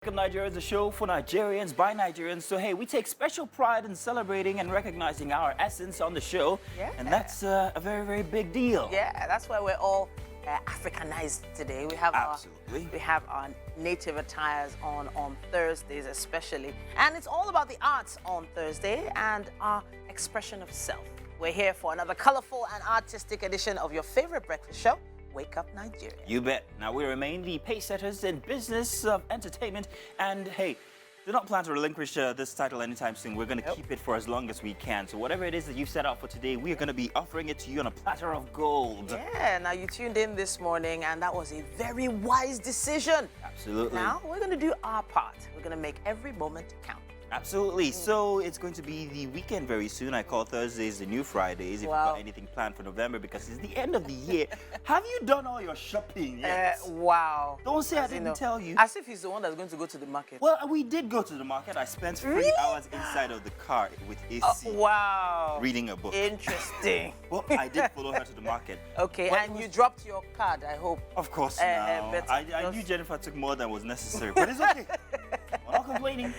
Wake Up Nigeria is a show for Nigerians by Nigerians. So, hey, we take special pride in celebrating and recognizing our essence on the show. Yeah. And that's a very, very big deal. Yeah, that's why we're all Africanized today. We have our native attires on Thursdays especially. And it's all about the arts on Thursday and our expression of self. We're here for another colorful and artistic edition of your favorite breakfast show, Wake Up Nigeria. You bet. Now, we remain the pace setters in business of entertainment. And, hey, do not plan to relinquish this title anytime soon. We're going to keep it for as long as we can. So whatever it is that you've set out for today, we are going to be offering it to you on a platter of gold. Yeah, now you tuned in this morning, and that was a very wise decision. Absolutely. Now, we're going to do our part. We're going to make every moment count. Absolutely. So it's going to be the weekend very soon. I call Thursdays the new Fridays. If you've got anything planned for November, because it's the end of the year. Have you done all your shopping yet? Wow. Don't say I didn't tell you. As if he's the one that's going to go to the market. Well, we did go to the market. I spent 3 hours inside of the car with AC. Wow. Reading a book. Interesting. Well, I did follow her to the market. Okay, and you dropped your card, I hope. Of course, no. I knew Jennifer took more than was necessary, but it's okay. We're not complaining.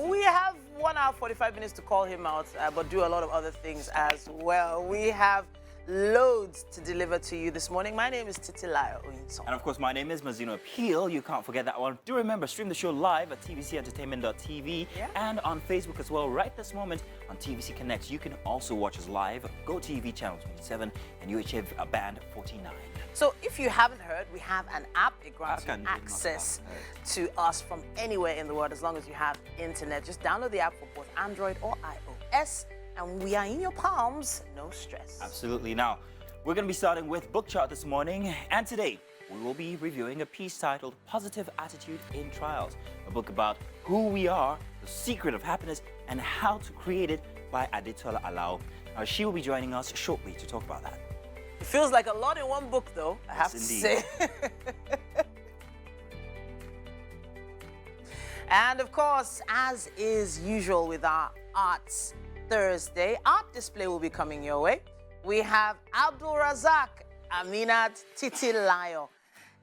We have 1 hour, 45 minutes to call him out, but do a lot of other things as well. We have loads to deliver to you this morning. My name is Titilayo Oyinson. And of course, my name is Mazino Appeal. You can't forget that one. Do remember, stream the show live at tvcentertainment.tv and on Facebook as well. Right this moment on TVC Connect, you can also watch us live. Go TV channel 27 and UHF band 49. So if you haven't heard, we have an app. It grants you access to us from anywhere in the world as long as you have internet. Just download the app for both Android or iOS. And we are in your palms, no stress. Absolutely. Now, we're going to be starting with Book Chart this morning. And today, we will be reviewing a piece titled Positive Attitude in Trials, a book about who we are, the secret of happiness, and how to create it by Adetola Alao. Now, she will be joining us shortly to talk about that. It feels like a lot in one book, though, I have to say. And of course, as is usual with our Arts Thursday, art display will be coming your way. We have Abdul Razak Aminat Titilayo.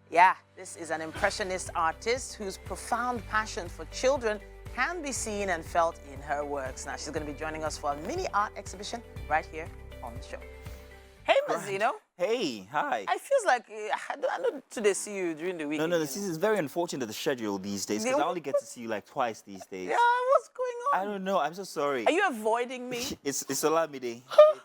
Yeah, this is an impressionist artist whose profound passion for children can be seen and felt in her works. Now, she's going to be joining us for a mini art exhibition right here on the show. Hey, Mazino. Hey, hi. I feel like I don't today see you during the week. No, this is very unfortunate, the schedule these days, because I only get to see you like twice these days. Yeah, what's going on? I don't know. I'm so sorry. Are you avoiding me? It's Olamide.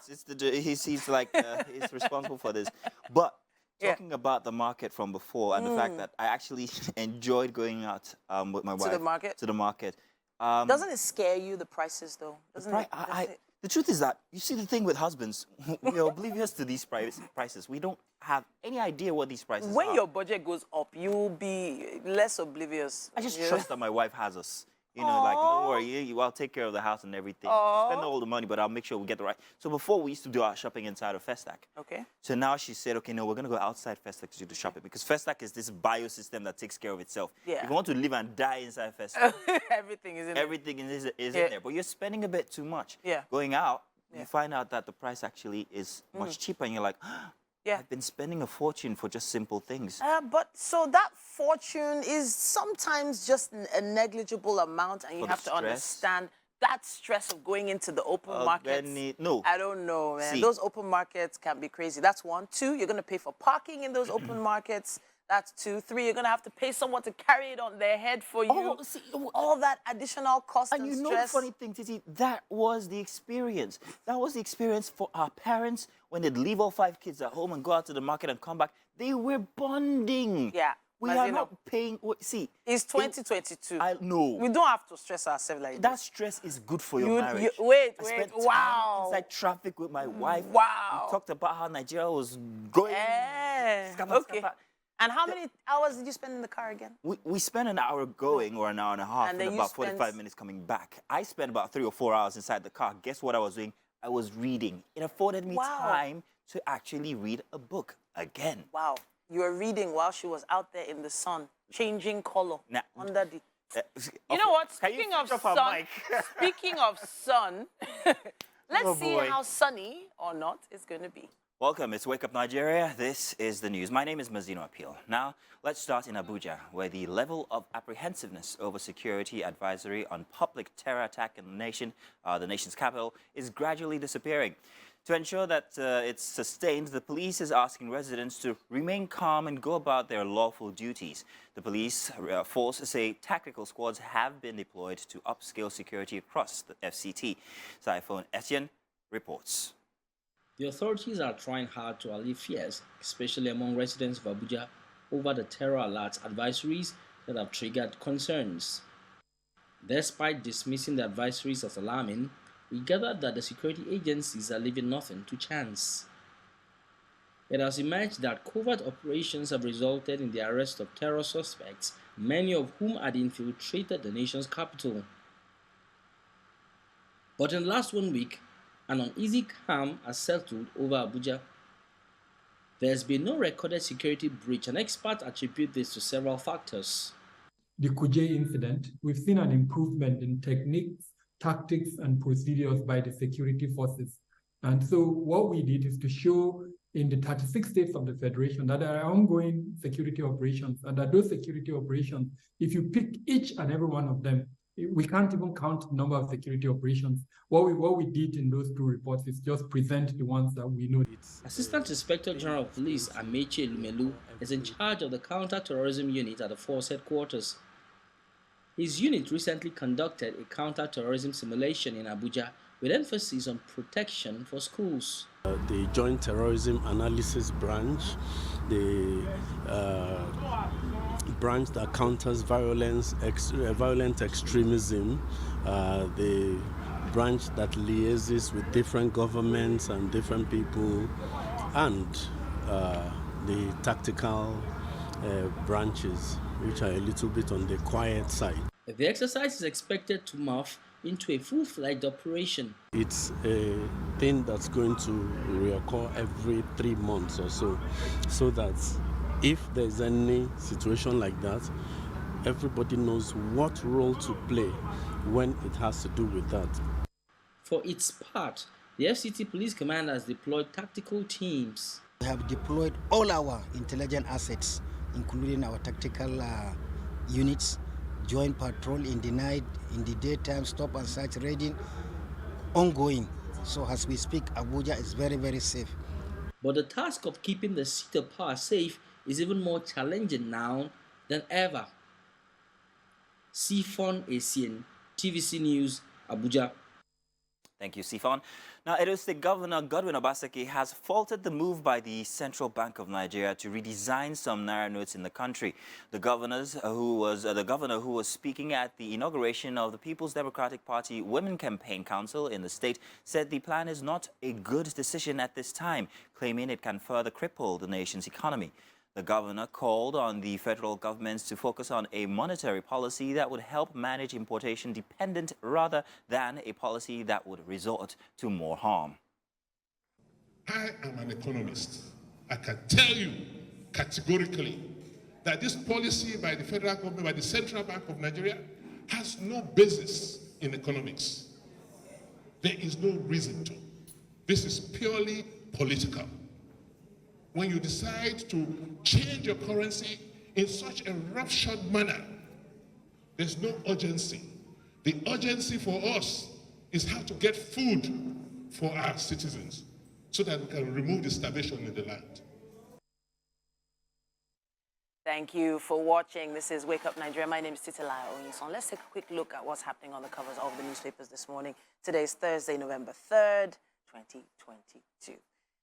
He's like he's responsible for this. But talking about the market from before and the fact that I actually enjoyed going out with my wife to the market. Doesn't it scare you, the prices, though? The truth is that, you see, the thing with husbands, we are oblivious to these prices. We don't have any idea what these prices are. When your budget goes up, you'll be less oblivious. I just trust that my wife has us. You know, like, don't worry, I'll take care of the house and everything. Spend all the money, but I'll make sure we get the right. So before, we used to do our shopping inside of Festac. Okay. So now she said, okay, no, we're going to go outside Festac to do the shopping, because Festac is this biosystem that takes care of itself. Yeah. If you want to live and die inside Festac, everything is in there. Everything is in there. But you're spending a bit too much. Yeah. Going out, you find out that the price actually is much cheaper, and you're like, I've been spending a fortune for just simple things. But so that fortune is sometimes just a negligible amount, and you have to understand that stress of going into the open markets. I don't know, man. Those open markets can be crazy. That's 1. 2, you're going to pay for parking in those open markets. That's 2. 3, you're going to have to pay someone to carry it on their head for you. All that additional cost and stress. And you know the funny thing, Titi, that was the experience. That was the experience for our parents when they'd leave all 5 kids at home and go out to the market and come back. They were bonding. Yeah. We are not paying. See, it's 2022. I know. We don't have to stress ourselves like that. That stress is good for your marriage. Wait. I spent time inside traffic with my wife. Wow. We talked about how Nigeria was going. Okay. And how many hours did you spend in the car again? We spent an hour going, or an hour and a half, and about 45 minutes coming back. I spent about 3 or 4 hours inside the car. Guess what I was doing? I was reading. It afforded me time to actually read a book again. Wow. You were reading while she was out there in the sun, changing color under the... you know what? Speaking of sun, let's see how sunny or not it's going to be. Welcome, it's Wake Up Nigeria. This is the news. My name is Mazino Appeal. Now, let's start in Abuja, where the level of apprehensiveness over security advisory on public terror attack in the nation's capital, is gradually disappearing. To ensure that it's sustained, the police is asking residents to remain calm and go about their lawful duties. The police force say tactical squads have been deployed to upscale security across the FCT. Saifon Etienne reports. The authorities are trying hard to allay fears, especially among residents of Abuja, over the terror alert advisories that have triggered concerns. Despite dismissing the advisories as alarming, we gathered that the security agencies are leaving nothing to chance. It has emerged that covert operations have resulted in the arrest of terror suspects, many of whom had infiltrated the nation's capital. But in the last 1 week, an uneasy calm has settled over Abuja. There has been no recorded security breach, and experts attribute this to several factors. The Kuje incident, we've seen an improvement in techniques, tactics, and procedures by the security forces. And so what we did is to show in the 36 states of the Federation that there are ongoing security operations, and that those security operations, if you pick each and every one of them, we can't even count the number of security operations. What we did in those two reports is just present the ones that we know. Assistant Inspector General of Police Amechi Lumelu is in charge of the counter-terrorism unit at the force headquarters. His unit recently conducted a counter-terrorism simulation in Abuja with emphasis on protection for schools. The Joint Terrorism Analysis Branch, the branch that counters violent extremism, the branch that liaises with different governments and different people, and the tactical branches, which are a little bit on the quiet side. The exercise is expected to morph into a full-fledged operation. It's a thing that's going to reoccur every 3 months or so, so that if there's any situation like that, everybody knows what role to play when it has to do with that. For its part, the FCT Police Command has deployed tactical teams. We have deployed all our intelligence assets, including our tactical units, joint patrol in the night, in the daytime, stop and search raiding, ongoing. So as we speak, Abuja is very, very safe. But the task of keeping the seat of power safe is even more challenging now than ever. Sifon Esien, TVC News, Abuja. Thank you, Sifon. Now, Edo State Governor Godwin Obaseki has faulted the move by the Central Bank of Nigeria to redesign some Naira notes in the country. The governor who was speaking at the inauguration of the People's Democratic Party Women Campaign Council in the state said the plan is not a good decision at this time, claiming it can further cripple the nation's economy. The governor called on the federal governments to focus on a monetary policy that would help manage importation dependent rather than a policy that would resort to more harm. I am an economist. I can tell you categorically that this policy by the federal government, by the Central Bank of Nigeria, has no basis in economics. There is no reason to. This is purely political. When you decide to change your currency in such a roughshod manner, there's no urgency. The urgency for us is how to get food for our citizens so that we can remove the starvation in the land. Thank you for watching. This is Wake Up Nigeria. My name is Titilayo Onyison. Let's take a quick look at what's happening on the covers of the newspapers this morning. Today is Thursday, November 3rd, 2022.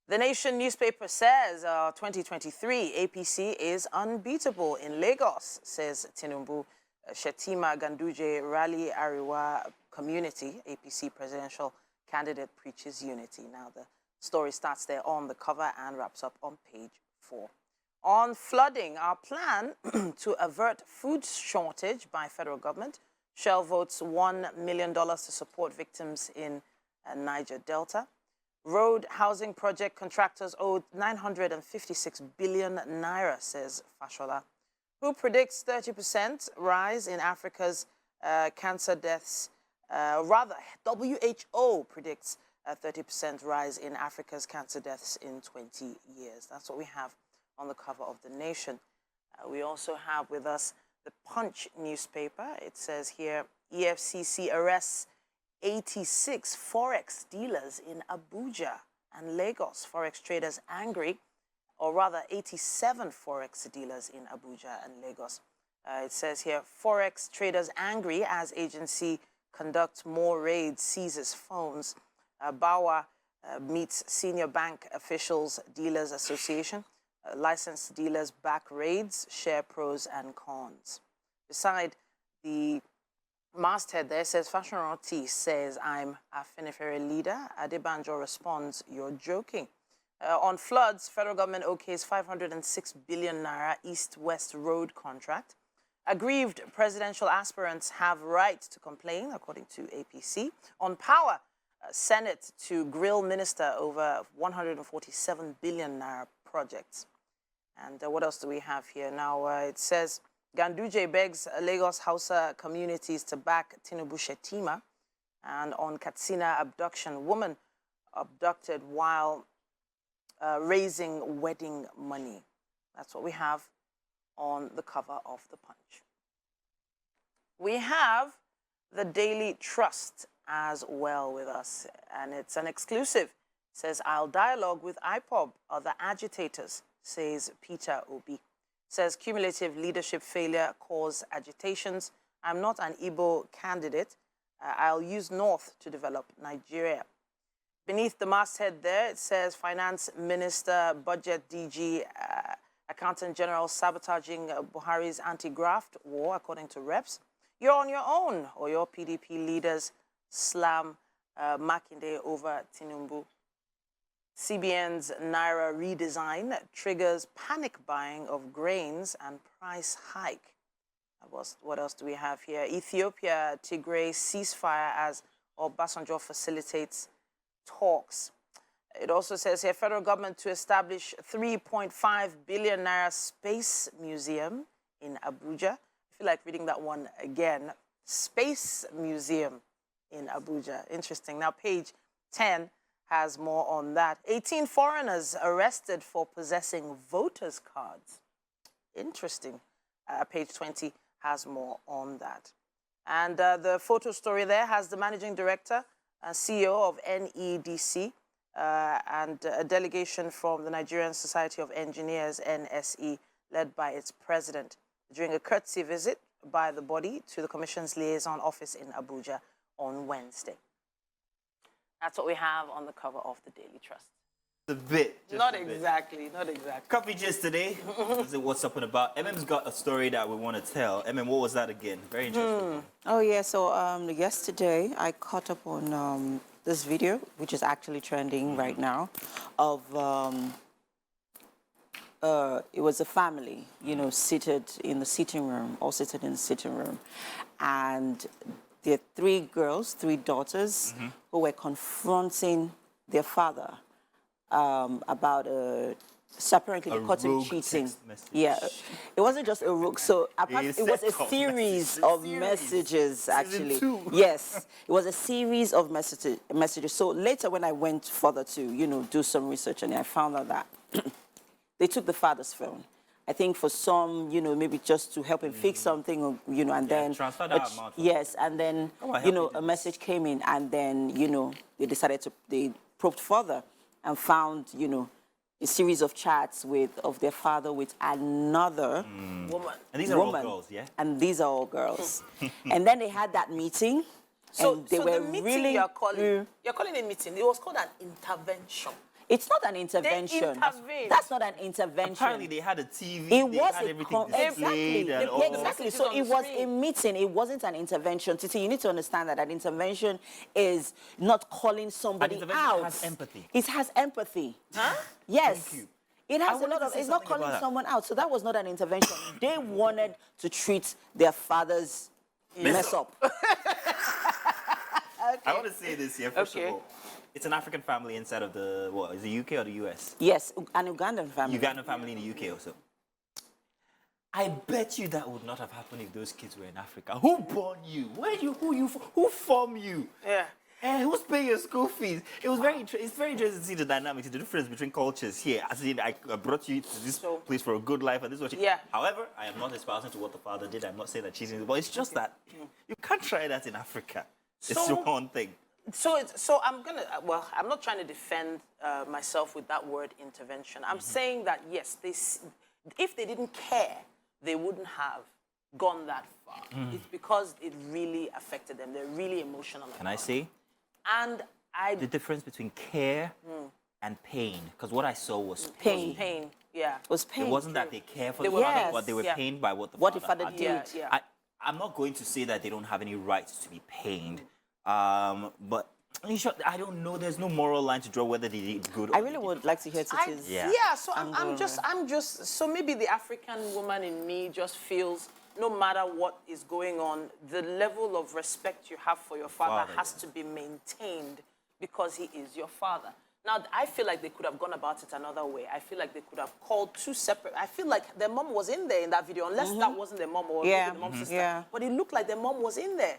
The Nation newspaper says 2023 APC is unbeatable in Lagos, says Tinubu. Shetima Ganduje Rally Ariwa Community, APC presidential candidate, preaches unity. Now the story starts there on the cover and wraps up on page 4. On flooding, our plan to avert food shortage by federal government. Shell votes $1 million to support victims in Niger Delta. Road housing project contractors owed 956 billion naira, says Fashola, who predicts 30% rise in Africa's cancer deaths. WHO predicts a 30% rise in Africa's cancer deaths in 20 years. That's what we have on the cover of The Nation. We also have with us the Punch newspaper. It says here, EFCC arrests 86 Forex dealers in Abuja and Lagos. Forex traders angry, or rather 87 Forex dealers in Abuja and Lagos. It says here, Forex traders angry as agency conducts more raids, seizes phones. Bawa meets senior bank officials, Dealers Association. Licensed dealers back raids, share pros and cons. Beside the masthead there says, Fashion Roti says, I'm a Afenifere leader. Adebanjo responds, you're joking. On floods, federal government okays 506 billion naira east-west road contract. Aggrieved presidential aspirants have right to complain, according to APC. On power, Senate to grill minister over 147 billion naira projects. And what else do we have here? Now, it says, Ganduje begs Lagos Hausa communities to back Tinubu Shetima. And on Katsina abduction, woman abducted while raising wedding money. That's what we have on the cover of the Punch. We have the Daily Trust as well with us, and it's an exclusive. It says, I'll dialogue with IPOB, other agitators, says Peter Obi. It says, cumulative leadership failure cause agitations. I'm not an Igbo candidate. I'll use North to develop Nigeria. Beneath the masthead there, it says, Finance Minister, Budget DG, Accountant General sabotaging Buhari's anti-graft war, according to Reps. You're on your own, or your PDP leaders slam Makinde over Tinubu. CBN's Naira redesign triggers panic buying of grains and price hike. What else do we have here? Ethiopia, Tigray ceasefire as Obasanjo facilitates talks. It also says here, federal government to establish 3.5 billion naira space museum in Abuja. I feel like reading that one again. Space museum in Abuja. Interesting. Now, page 10 has more on that. 18 foreigners arrested for possessing voters' cards. Interesting. Page 20 has more on that. And the photo story there has the managing director and CEO of NEDC and a delegation from the Nigerian Society of Engineers, NSE, led by its president, during a courtesy visit by the body to the Commission's liaison office in Abuja on Wednesday. That's what we have on the cover of the Daily Trust. A bit. Not exactly, not exactly. Coffee gist today. Is it what's up and about? MM's got a story that we want to tell. MM, what was that again? Very interesting. Oh, yeah. So yesterday, I caught up on this video, which is actually trending right now, of it was a family, you know, seated in the sitting room, all seated in the sitting room. And there are three girls, three daughters, who were confronting their father about apparently they caught him cheating. Yeah, it wasn't just a rogue. So it was a series of messages, actually. Yes, it was a series of messages. So later, when I went further to, you know, do some research, and I found out that they took the father's phone. I think for some, you know, maybe just to help him fix something, or, you know, and then transfer that amount. Yes, and then you know, a message came in, and then, you know, they probed further and found, you know, a series of chats of their father with another woman. And these are all girls, yeah? And these are all girls. And then they had that meeting. So, and they so were the meeting really, you're calling a meeting. It was called an intervention. It's not an intervention. They intervened. That's not an intervention. Apparently, they had a TV. It was had everything displayed exactly. and all. Exactly. So it was a meeting. It wasn't an intervention. Titi, you need to understand that an intervention is not calling somebody out. It has empathy. It has empathy. Huh? Yes. Thank you. It has a lot of. It's not calling someone out. So that was not an intervention. They wanted to treat their father's mess up. I want to say this here, first of all. It's an African family inside of the, what, is it UK or the US? Yes, an Ugandan family. Ugandan family in the UK also. I bet you that would not have happened if those kids were in Africa. Who born you? Who formed you? Yeah. And who's paying your school fees? It was it's very interesting to see the dynamics, the difference between cultures here. As in, I brought you to this place for a good life, and this is what However, I am not espousing to what the father did. I'm not saying that cheating, but it's just that you can't try that in Africa. It's the one thing. So I'm not trying to defend myself with that word intervention. I'm saying that, yes, if they didn't care, they wouldn't have gone that far. It's because it really affected them. They're really emotional. Can I say? And the difference between care and pain, because what I saw was pain. Yeah. It was pain. It wasn't that they care for the father, but they were pained by what the father did. I'm not going to say that they don't have any rights to be pained, but I don't know. There's no moral line to draw whether they did good. I really would like to hear Titi's. So I'm just. So maybe the African woman in me just feels, no matter what is going on, the level of respect you have for your father has to be maintained because he is your father. Now, I feel like they could have gone about it another way. I feel like they could have called two separate. I feel like their mom was in there in that video, unless that wasn't their mom or maybe the mom's sister. Yeah. But it looked like their mom was in there.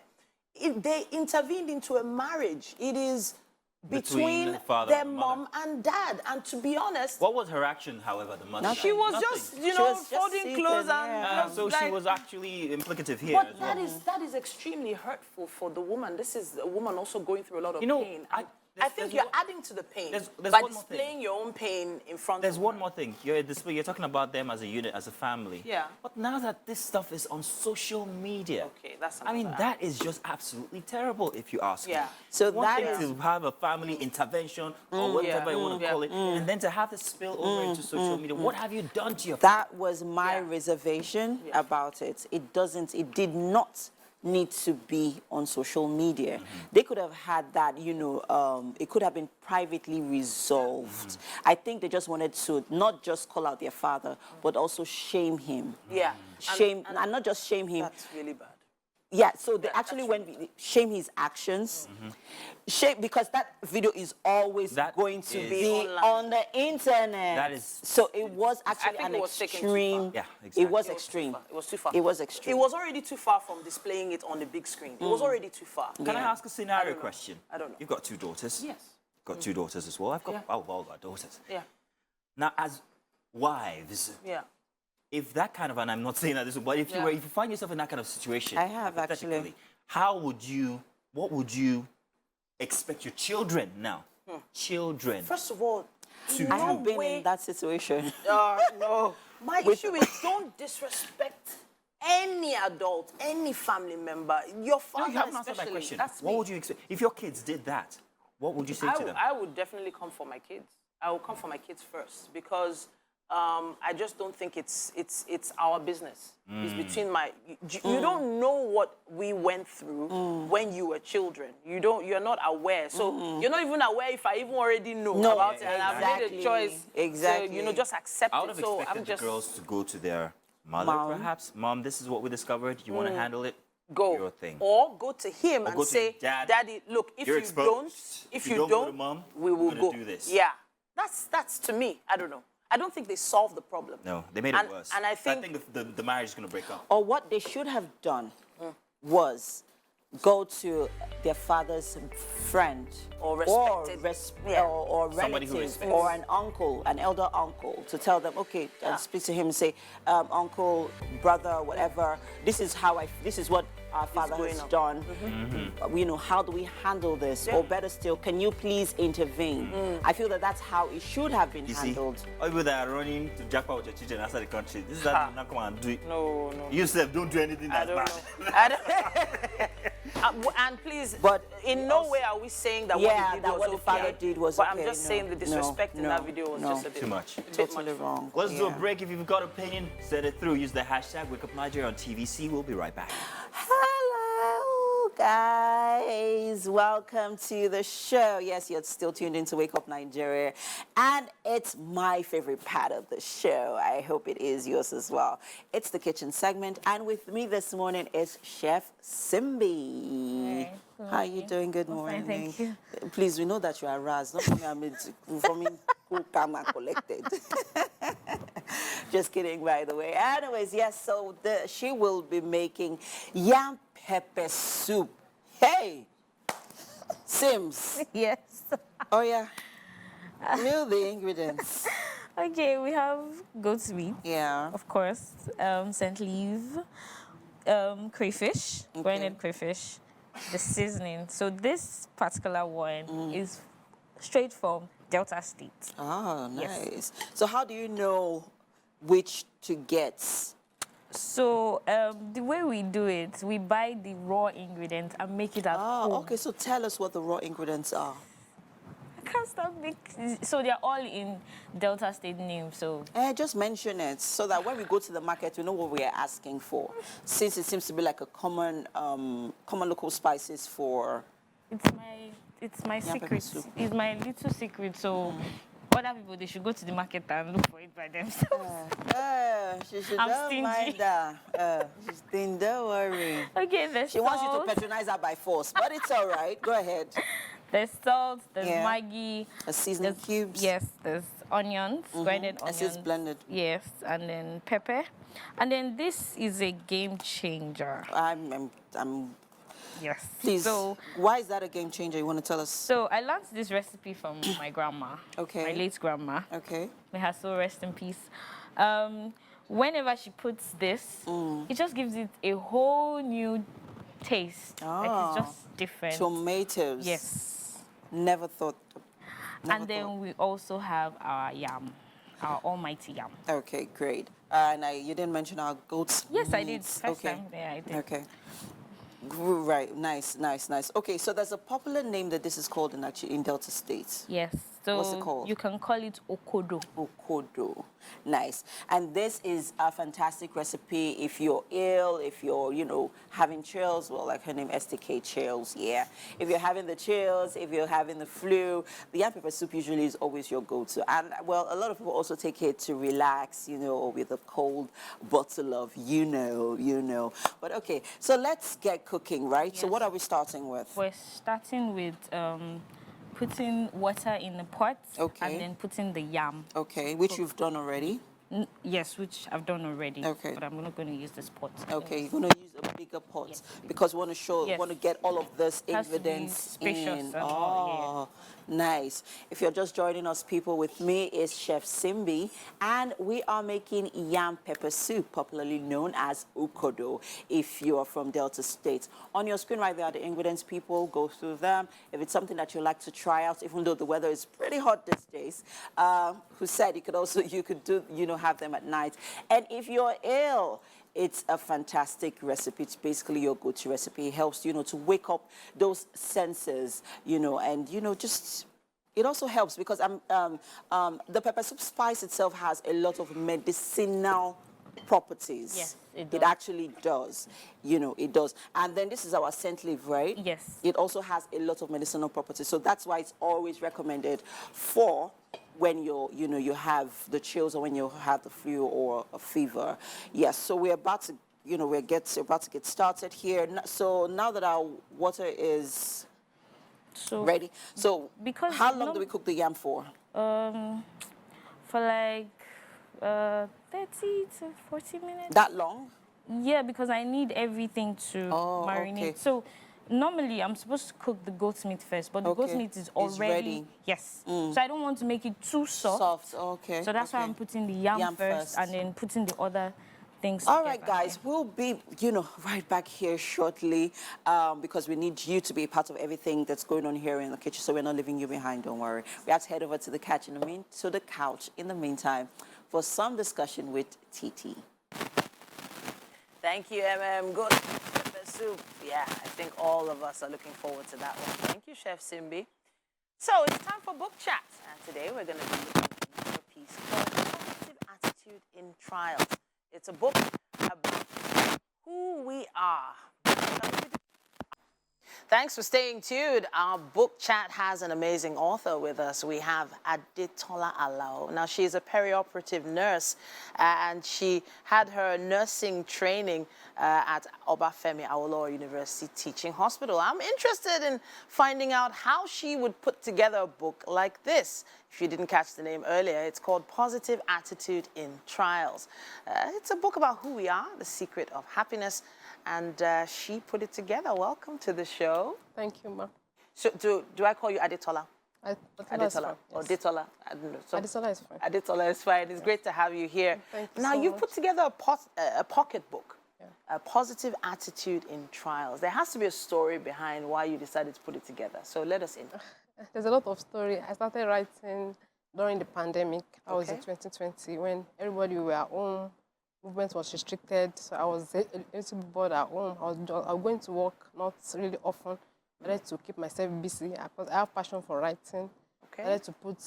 They intervened into a marriage. It is between their mom and dad. And to be honest... What was her action, however, the mother? She was just, folding clothes and... so she was actually implicative here. But that is extremely hurtful for the woman. This is a woman also going through a lot of pain. I think you're adding to the pain by displaying your own pain in front of them. There's one more thing. You're talking about them as a unit, as a family. Yeah. But now that this stuff is on social media, that is just absolutely terrible, if you ask me. So that is to have a family intervention or whatever you want to call it, and then to have it spill over into social media. What have you done to your family? That was my reservation about it. It did not need to be on social media. They could have had that, it could have been privately resolved. I think they just wanted to not just call out their father, but also shame him. Yeah. And not just shame him. That's really bad. Yeah, so they actually shame his actions. Shame, because that video is always going to be on the internet. That is. So it was actually an extreme. Yeah, exactly. It was extreme. It was too far. It was extreme. It was already too far from displaying it on the big screen. It was already too far. Can I ask a scenario question? I don't know. You've got two daughters. Yes. Got two daughters as well. I've all got daughters. Yeah. Now, as wives. Yeah. If that kind of, and I'm not saying that this, but if you find yourself in that kind of situation, I have actually. What would you expect your children now? Children. First of all, I have been in that situation. No. My issue is don't disrespect any adult, any family member, your father you haven't answered my question. What would you expect? If your kids did that, what would you say to them? I would definitely come for my kids. I will come for my kids first because I just don't think it's our business. It's between you don't know what we went through when you were children. You're not aware. So you're not even aware if I even already know about it. And I've made a choice. Exactly. So, just accept it. I would have expected the girls to go to their mother, perhaps. Mom, this is what we discovered. You want to handle it? Go. Your thing. Or go to him and say, Daddy, look, if you don't, go to Mom, we will go. Do this. Yeah. That's to me. I don't know. I don't think they solved the problem. No, they made it worse. And I think the marriage is going to break up. Or what they should have done was go to their father's friend or relative or an uncle, an elder uncle, to tell them, okay, speak to him and say, uncle, brother, whatever, this is what our father has done. How do we handle this? Or better still, can you please intervene? I feel that's how it should have been handled. People that are running to jackpot with your children outside the country, this is that not come and do it. No. You yourself don't do anything that's bad. And please, but in no way are we saying that what the father did was okay. But I'm just saying the disrespect in that video was just a bit too much. Totally wrong. Let's do a break. If you've got opinion, send it through. Use the hashtag WakeUpNigeria on TVC. We'll be right back. Hello, guys. Welcome to the show. Yes, you're still tuned into Wake Up Nigeria. And it's my favorite part of the show. I hope it is yours as well. It's the kitchen segment. And with me this morning is Chef Simbi. Hey, how are you doing? Good morning. Fine, thank you. Please, we know that you are Raz. Not from me, who come and collected. Just kidding, by the way. Anyways, yes, so she will be making yam pepper soup. Hey! Sims. Yes. Oh, yeah. Know the ingredients. Okay, we have goat's meat. Yeah. Of course. Scent leaf. Crayfish. Okay. Grinded crayfish. The seasoning. So this particular one is straight from Delta State. Oh, nice. Yes. So how do you know which to get? So the way we do it, we buy the raw ingredients and make it at home. Okay. So tell us what the raw ingredients are. I can't stop making. So they're all in Delta State names. So Just mention it so that when we go to the market, we know what we are asking for. Since it seems to be like a common local spices for. it's my Yam pepper secret. soup. It's my little secret. So other people, they should go to the market and look for it by themselves. She should I'm don't stingy. mind that. She's stingy, don't worry. Okay, there's She wants you to patronize her by force, but it's all right. Go ahead. There's salt, there's Yeah. Maggi. A seasoning There's- cubes. Yes, there's onions, grinded And onions. it's blended. Yes, and then pepper. And then this is a game changer. I'm Yes. please. So, Why is that a game changer? You want to tell us? so I learned this recipe from my grandma. Okay. My late grandma. Okay. May her soul rest in peace. Whenever she puts this, it just gives it a whole new taste. Like it's just different. Tomatoes. Yes. Never thought. And then we also have our yam, our almighty yam. Okay, great. And you didn't mention our goats. Yes, I did. meats. First time. Yeah, I did. Okay. Right. Nice, nice, nice. Okay, so there's a popular name that this is called in Delta State. Yes. So What's it called? you can call it okodo. Okodo. Nice. And this is a fantastic recipe if you're ill, if you're, having chills, well, like her name, STK chills, yeah. If you're having the chills, if you're having the flu, the yam pepper soup usually is always your go-to. And, well, a lot of people also take it to relax, with a cold bottle of But, okay, so let's get cooking, right? So Yes. what are we starting with? We're starting with putting water in the pot. Okay. And then putting the yam. Okay, which you've done already. Yes, which I've done already. Okay. But I'm not going to use this pot. Okay, you're going to use a bigger pot Yes. because we want to show, Yes. want to get all of this It has to be ingredients spacious in. and all, Nice. If you're just joining us, people, with me is Chef Simbi, and we are making yam pepper soup, popularly known as ukodo, if you are from Delta State. On your screen right there are the ingredients, people. Go through them. If it's something that you like to try out, even though the weather is pretty hot these days, who said you could do, have them at night. And if you're ill, it's a fantastic recipe. It's basically your go-to recipe. It helps, to wake up those senses, and, just, it also helps because the pepper soup spice itself has a lot of medicinal properties. Yes, it does. It actually does. It does. And then this is our scent leaf, right? Yes. It also has a lot of medicinal properties. So that's why it's always recommended for when you have the chills or when you have the flu or a fever. Yes, so we're about to, we're about to get started here. So now that our water is ready, so because how long do we cook the yam for? For like 30 to 40 minutes. That long? Yeah, because I need everything to marinate. okay. So normally I'm supposed to cook the goat's meat first, but the goat's meat is already ready. Yes. So I don't want to make it too soft. Okay. So that's why I'm putting the yam first and then putting the other things All together. right, guys, we'll be, right back here shortly because we need you to be a part of everything that's going on here in the kitchen, so we're not leaving you behind, don't worry. We have to head over to the couch in the meantime for some discussion with TT. Thank you, MM. Good pepper soup. Yeah, I think all of us are looking forward to that one. Thank you, Chef Simbi. So it's time for book chat. And today we're going to be looking at another piece called Positive Attitude in Trials. It's a book about who we are. Thanks for staying tuned. Our book chat has an amazing author with us. We have Adetola Alao. Now, she's a perioperative nurse, and she had her nursing training at Obafemi Awolowo University Teaching Hospital. I'm interested in finding out how she would put together a book like this. If you didn't catch the name earlier, it's called Positive Attitude in Trials. It's a book about who we are, the secret of happiness, and she put it together. Welcome to the show. Thank you, Ma. So do I call you Adetola? Adetola Or Detola? I don't know. Adetola is fine. Adetola is fine. It's great to have you here. Thank you now, so you much. put together a pocket book, A Positive Attitude in Trials. There has to be a story behind why you decided to put it together. So let us in. There's a lot of story. I started writing during the pandemic. That was in 2020 when everybody were at home. Movement was restricted, so I was a little bit bored at home. I was going to work, not really often. I wanted to keep myself busy. I have passion for writing. I wanted to put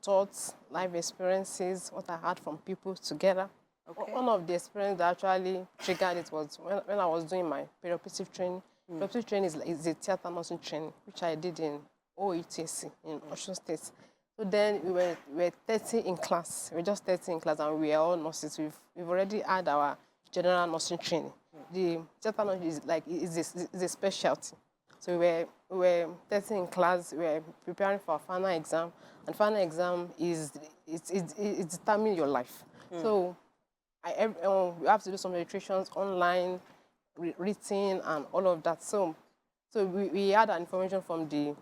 thoughts, life experiences, what I heard from people together. One of the experiences that actually triggered it was when I was doing my perioperative training. Perioperative training is a theater nursing training, which I did in OETC in Osun State. So then we were 30 in class. We were just 30 in class, and we are all nurses. We've already had our general nursing training. The theater nursing is a specialty. So we were 30 in class. We were preparing for our final exam, and final exam it determines your life. So we have to do some registrations online, written, and all of that. So we had that information from the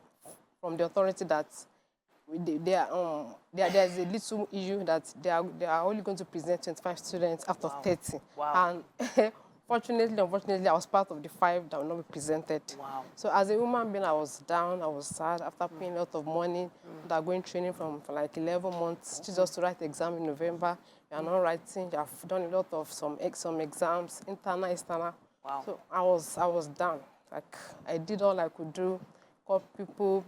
authority that there's a little issue that they are only going to present 25 students out of 30. Wow. And unfortunately, I was part of the 5 that will not be presented. Wow. So as a woman being, I was down, I was sad after paying a lot of money, going training for like 11 months, just to write the exam in November. You are not writing, you have done a lot of some exams, internal, external. Wow. So I was down. Like I did all I could do, call people.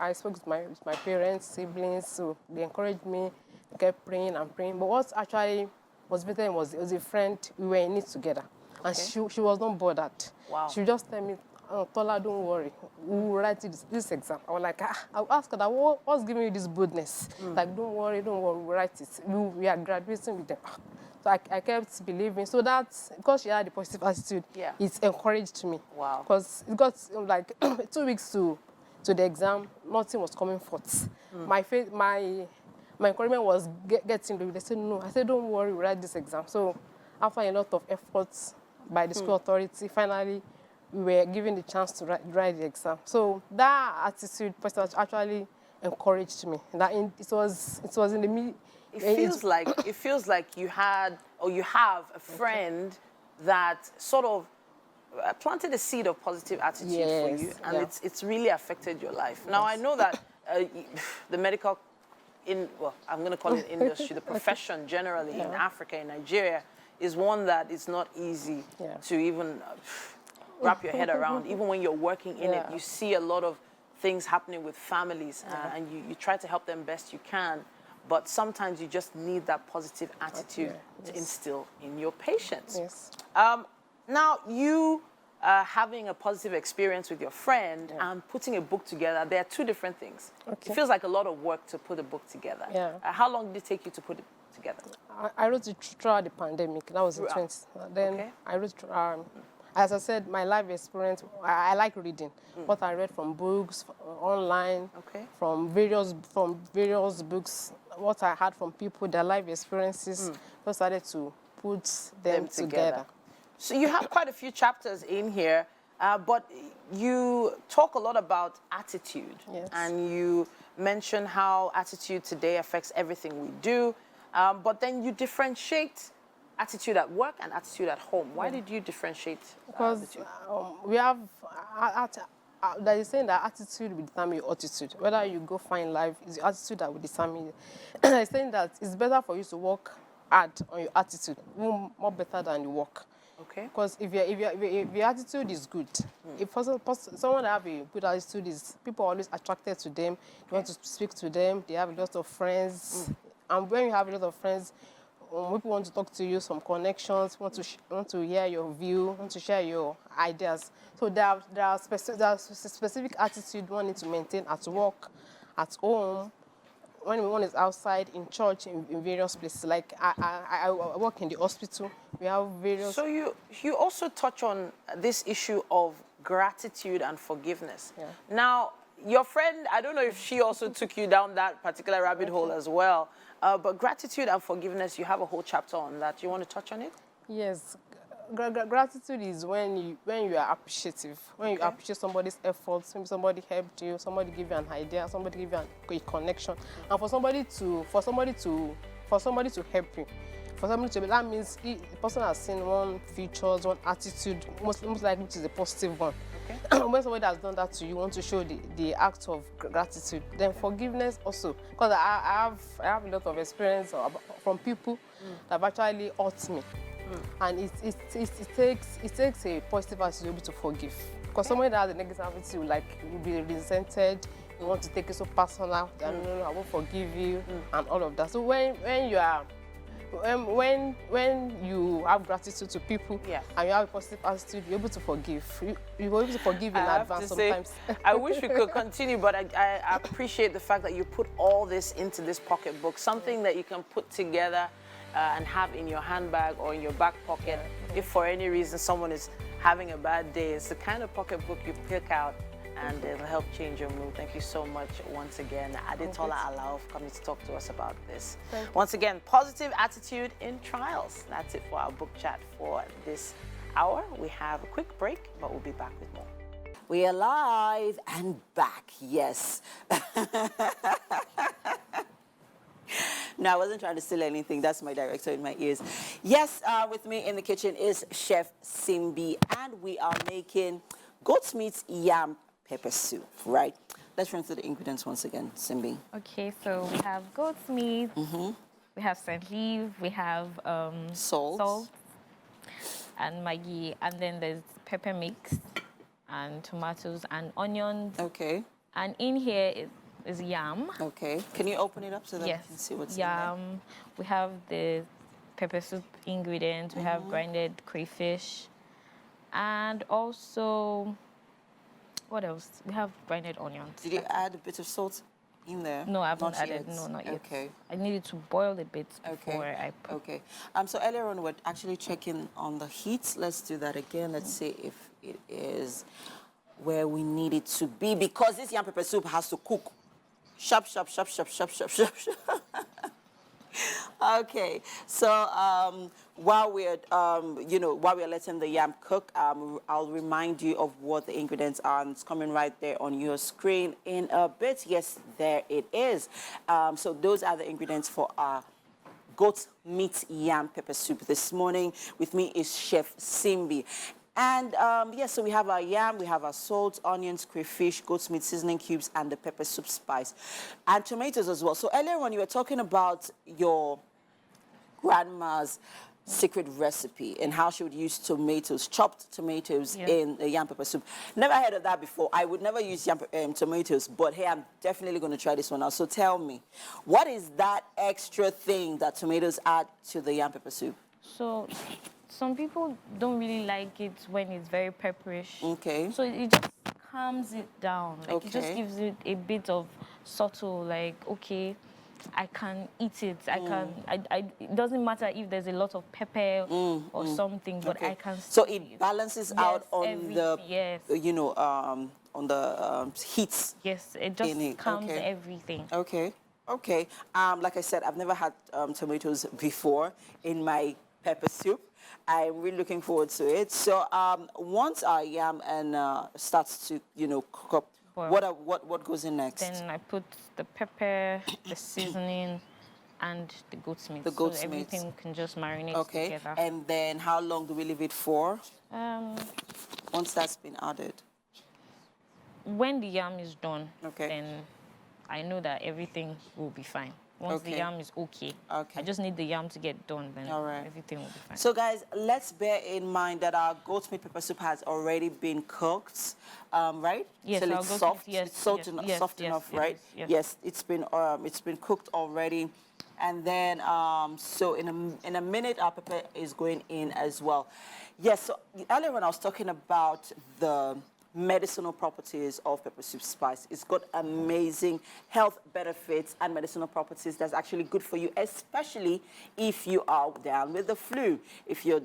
I spoke with my parents, siblings, so they encouraged me, kept praying and praying. But what actually motivated me was it was a friend, we were in it together. And she was not bothered. Wow. She would just tell me, Tola, don't worry, we will write this exam. I was like, I would ask her, that, what's giving you this boldness? Like, don't worry, we'll write it. We are graduating with them. So I kept believing. So that's because she had a positive attitude, it encouraged me. Wow. Because it got like 2 weeks to the exam, nothing was coming forth. My encouragement was getting low. They said, no. I said, don't worry, we'll write this exam. So after a lot of efforts by the school authority, finally, we were given the chance to write the exam. So that attitude actually encouraged me. That it was in the middle. It feels like you had or you have a friend that sort of planted a seed of positive attitude for you, and it's really affected your life. Now, I know that the medical, I'm going to call it industry, the profession generally in Africa, in Nigeria, is one that is not easy to even wrap your head around. Even when you're working in it, you see a lot of things happening with families, and you try to help them best you can, but sometimes you just need that positive attitude to instill in your patients. Yes. Now, you having a positive experience with your friend and putting a book together, there are 2 different things. It feels like a lot of work to put a book together. How long did it take you to put it together? I wrote it throughout the pandemic. That was in 20. Then I wrote, as I said, my life experience, I like reading. What I read from books, online, from various books, what I heard from people, their life experiences, I started to put them together. So you have quite a few chapters in here, but you talk a lot about attitude. And you mention how attitude today affects everything we do. But then you differentiate attitude at work and attitude at home. Why did you differentiate because the 2? We have, there is saying that attitude will determine your attitude. Whether you go find life, it's your attitude that will determine it. They're saying that it's better for you to work hard on your attitude, more better than you work. Because if your attitude is good, if someone that have a good attitude, people are always attracted to them. You want to speak to them. They have a lot of friends, and when you have a lot of friends, people want to talk to you, some connections, want to hear your view, want to share your ideas. So there are specific attitude one needs to maintain at work, at home, when one is outside, in church, in various places. Like I work in the hospital. We have various. So you also touch on this issue of gratitude and forgiveness. Now, your friend, I don't know if she also took you down that particular rabbit hole as well. But gratitude and forgiveness, you have a whole chapter on that. You want to touch on it? Yes. Gratitude is when you are appreciative, when you appreciate somebody's efforts, maybe somebody helped you, somebody give you an idea, somebody give you a connection, and for somebody to help you, for somebody to, that means the person has seen one features, one attitude, most likely which is a positive one. Okay. When somebody has done that to you, you want to show the act of gratitude. Then forgiveness also, because I have a lot of experience from people that have actually hurt me. And it takes a positive attitude to be able to forgive. Because somebody that has a negative attitude, like, will be resented, you want to take it so personal, that no, I won't forgive you, and all of that. So when you have gratitude to people, and you have a positive attitude, you're able to forgive. You're able to forgive in advance sometimes. I wish we could continue, but I appreciate the fact that you put all this into this pocketbook, something that you can put together and have in your handbag or in your back pocket. If for any reason someone is having a bad day, it's the kind of pocketbook you pick out and it'll help change your mood. Thank you so much once again, Adetola Alao, for coming to talk to us about this. Once again, positive attitude in trials. That's it for our book chat for this hour. We have a quick break, but we'll be back with more. We are live and back, yes. No, I wasn't trying to steal anything. That's my director in my ears. Yes, with me in the kitchen is Chef Simbi, and we are making goat's meat yam pepper soup, right? Let's run through the ingredients once again, Simbi. Okay, so we have goat's meat, we have scent leaf, we have salt and Maggi, and then there's pepper mix and tomatoes and onions. Okay. And in here is yam. Okay. Can you open it up so that we can see what's in there? Yam. We have the pepper soup ingredients. We have grinded crayfish. And also, what else? We have grinded onions. Did you add a bit of salt in there? No, I haven't added. No, not yet. Okay. I needed to boil a bit before I put. Okay. So earlier on, we're actually checking on the heat. Let's do that again. Let's see if it is where we need it to be, because this yam pepper soup has to cook. Sharp, sharp, sharp, sharp, sharp, sharp, sharp, sharp. Okay, so while we're letting the yam cook, I'll remind you of what the ingredients are. And it's coming right there on your screen in a bit. Yes, there it is. So those are the ingredients for our goat meat yam pepper soup this morning. With me is Chef Simbi. And so we have our yam, we have our salt, onions, crayfish, goat's meat seasoning cubes, and the pepper soup spice. And tomatoes as well. So earlier on, you were talking about your grandma's secret recipe and how she would use tomatoes, chopped tomatoes in the yam pepper soup. Never heard of that before. I would never use tomatoes, but hey, I'm definitely going to try this one out. So tell me, what is that extra thing that tomatoes add to the yam pepper soup? So some people don't really like it when it's very pepperish. Okay. So it just calms it down. Like it just gives it a bit of subtle, like, okay, I can eat it. I can. It doesn't matter if there's a lot of pepper or something, but I can. So it balances out on the, on the heat. Yes, it just calms everything. Okay. Okay. Like I said, I've never had tomatoes before in my pepper soup. I'm really looking forward to it. So once our yam starts to cook up, what goes in next? Then I put the pepper, the seasoning, and the goat's meat. So everything can just marinate together. And then how long do we leave it for? Once that's been added. When the yam is done, then I know that everything will be fine. Once the yam is okay, I just need the yam to get done, then everything will be fine. So guys, let's bear in mind that our goat's meat pepper soup has already been cooked, right? Yes, so it's soft. It's soft enough, right? Yes, it's been cooked already, and then so in a minute our pepper is going in as well. Yes. So earlier when I was talking about the medicinal properties of pepper soup spice. It's got amazing health benefits and medicinal properties that's actually good for you, especially if you are down with the flu. If you're,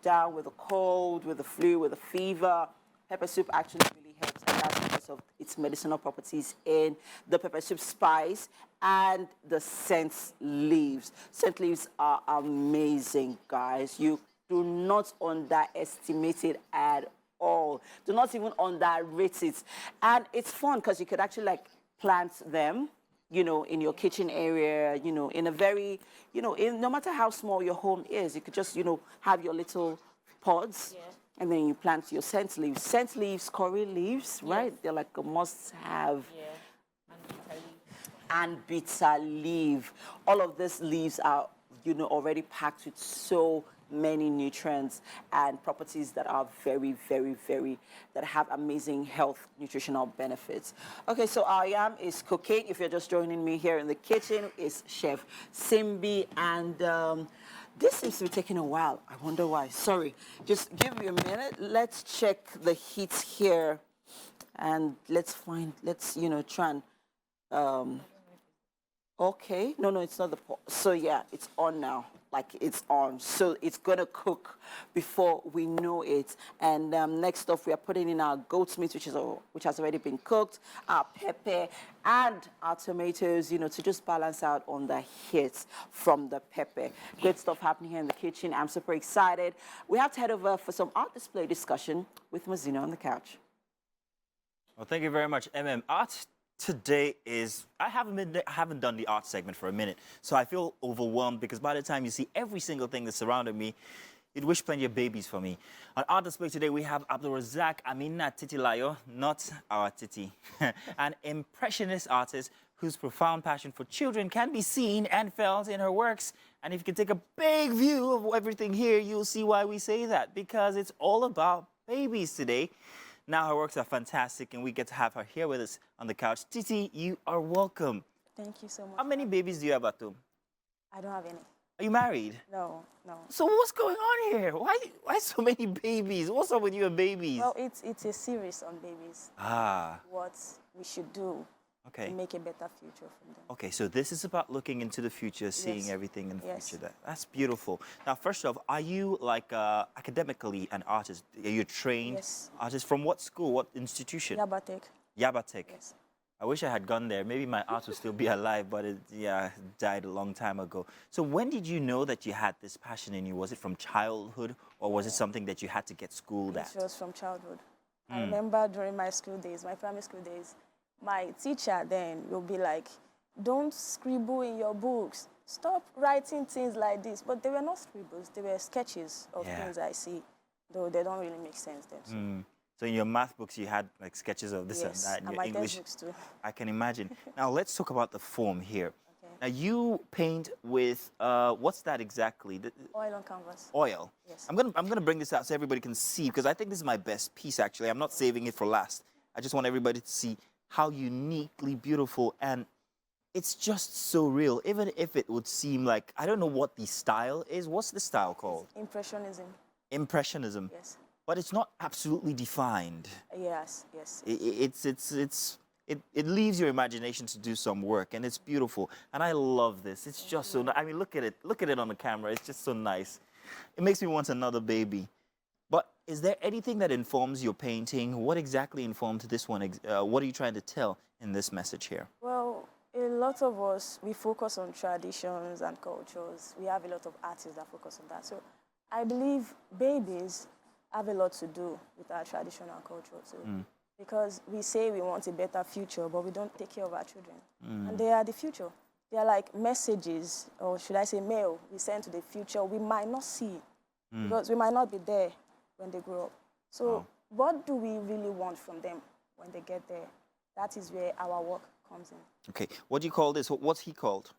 down with a cold, with the flu, with a fever, pepper soup actually really helps, and that's because of its medicinal properties in the pepper soup spice and the scent leaves. Scent leaves are amazing, guys. You do not underestimate it at all. Do not even underrate it. And it's fun because you could actually like plant them, you know, in your kitchen area, you know, in a very, you know, no matter how small your home is, you could just, you know, have your little pods. Yeah. And then you plant your scent leaves. Scent leaves, curry leaves, right? They're like a must-have. Yeah. And bitter leaf. All of these leaves are, you know, already packed with so many nutrients and properties that are very, very, very, that have amazing health, nutritional benefits. Okay, so our yam is cooking. If you're just joining me here in the kitchen, it's Chef Simbi, and this seems to be taking a while. I wonder why. Sorry, just give me a minute. Let's check the heat here, and let's, you know, try and, okay, no, it's not the pot. So yeah, it's on now, like it's on. So it's gonna cook before we know it. And next off, we are putting in our goat's meat, which has already been cooked, our pepper and our tomatoes, you know, to just balance out on the heat from the pepper. Great stuff happening here in the kitchen. I'm super excited. We have to head over for some art display discussion with Mazina on the couch. Well, thank you very much, Art today is, I haven't done the art segment for a minute, so I feel overwhelmed because by the time you see every single thing that's surrounding me, you'd wish plenty of babies for me. On art display today, we have Abdulrazak Amina Titilayo, not our Titi, an impressionist artist whose profound passion for children can be seen and felt in her works. And if you can take a big view of everything here, you'll see why we say that, because it's all about babies today. Now her works are fantastic, and we get to have her here with us on the couch. Titi, you are welcome. Thank you so much. How many babies do you have at home? I don't have any. Are you married? No. So what's going on here? Why so many babies? What's up with you and babies? Well, it's a series on babies. What we should do to make a better future for them. Okay, so this is about looking into the future, seeing everything in the future. That's beautiful. Now, first off, are you like academically an artist? Are you a trained artist? From what school, what institution? Yabatek. Yabatek. Yes. I wish I had gone there. Maybe my art would still be alive, but it died a long time ago. So when did you know that you had this passion in you? Was it from childhood, or was it something that you had to get schooled at? It was from childhood. I remember during my school days, my primary school days, my teacher then will be like, don't scribble in your books. Stop writing things like this. But they were not scribbles. They were sketches of things I see, though they don't really make sense then. So in your math books, you had like sketches of this and that. In your my English textbooks too. I can imagine. Now let's talk about the form here. Okay. Now you paint with what's that exactly? Oil on canvas. Oil. Yes. I'm gonna bring this out so everybody can see, because I think this is my best piece actually. I'm not saving it for last. I just want everybody to see how uniquely beautiful, and it's just so real. Even if it would seem like, I don't know what the style is. What's the style called? It's Impressionism. Impressionism. Yes. But it's not absolutely defined. Yes. It leaves your imagination to do some work, and it's beautiful. And I love this. It's just so nice. I mean, look at it on the camera. It's just so nice. It makes me want another baby. But is there anything that informs your painting? What exactly informed this one? What are you trying to tell in this message here? Well, a lot of us, we focus on traditions and cultures. We have a lot of artists that focus on that. So I believe babies have a lot to do with our traditional culture too. Because we say we want a better future, but we don't take care of our children. And they are the future. They are like messages, or should I say mail, we send to the future. We might not see it, because we might not be there when they grow up. So what do we really want from them when they get there? That is where our work comes in. Okay, what do you call this? What's he called?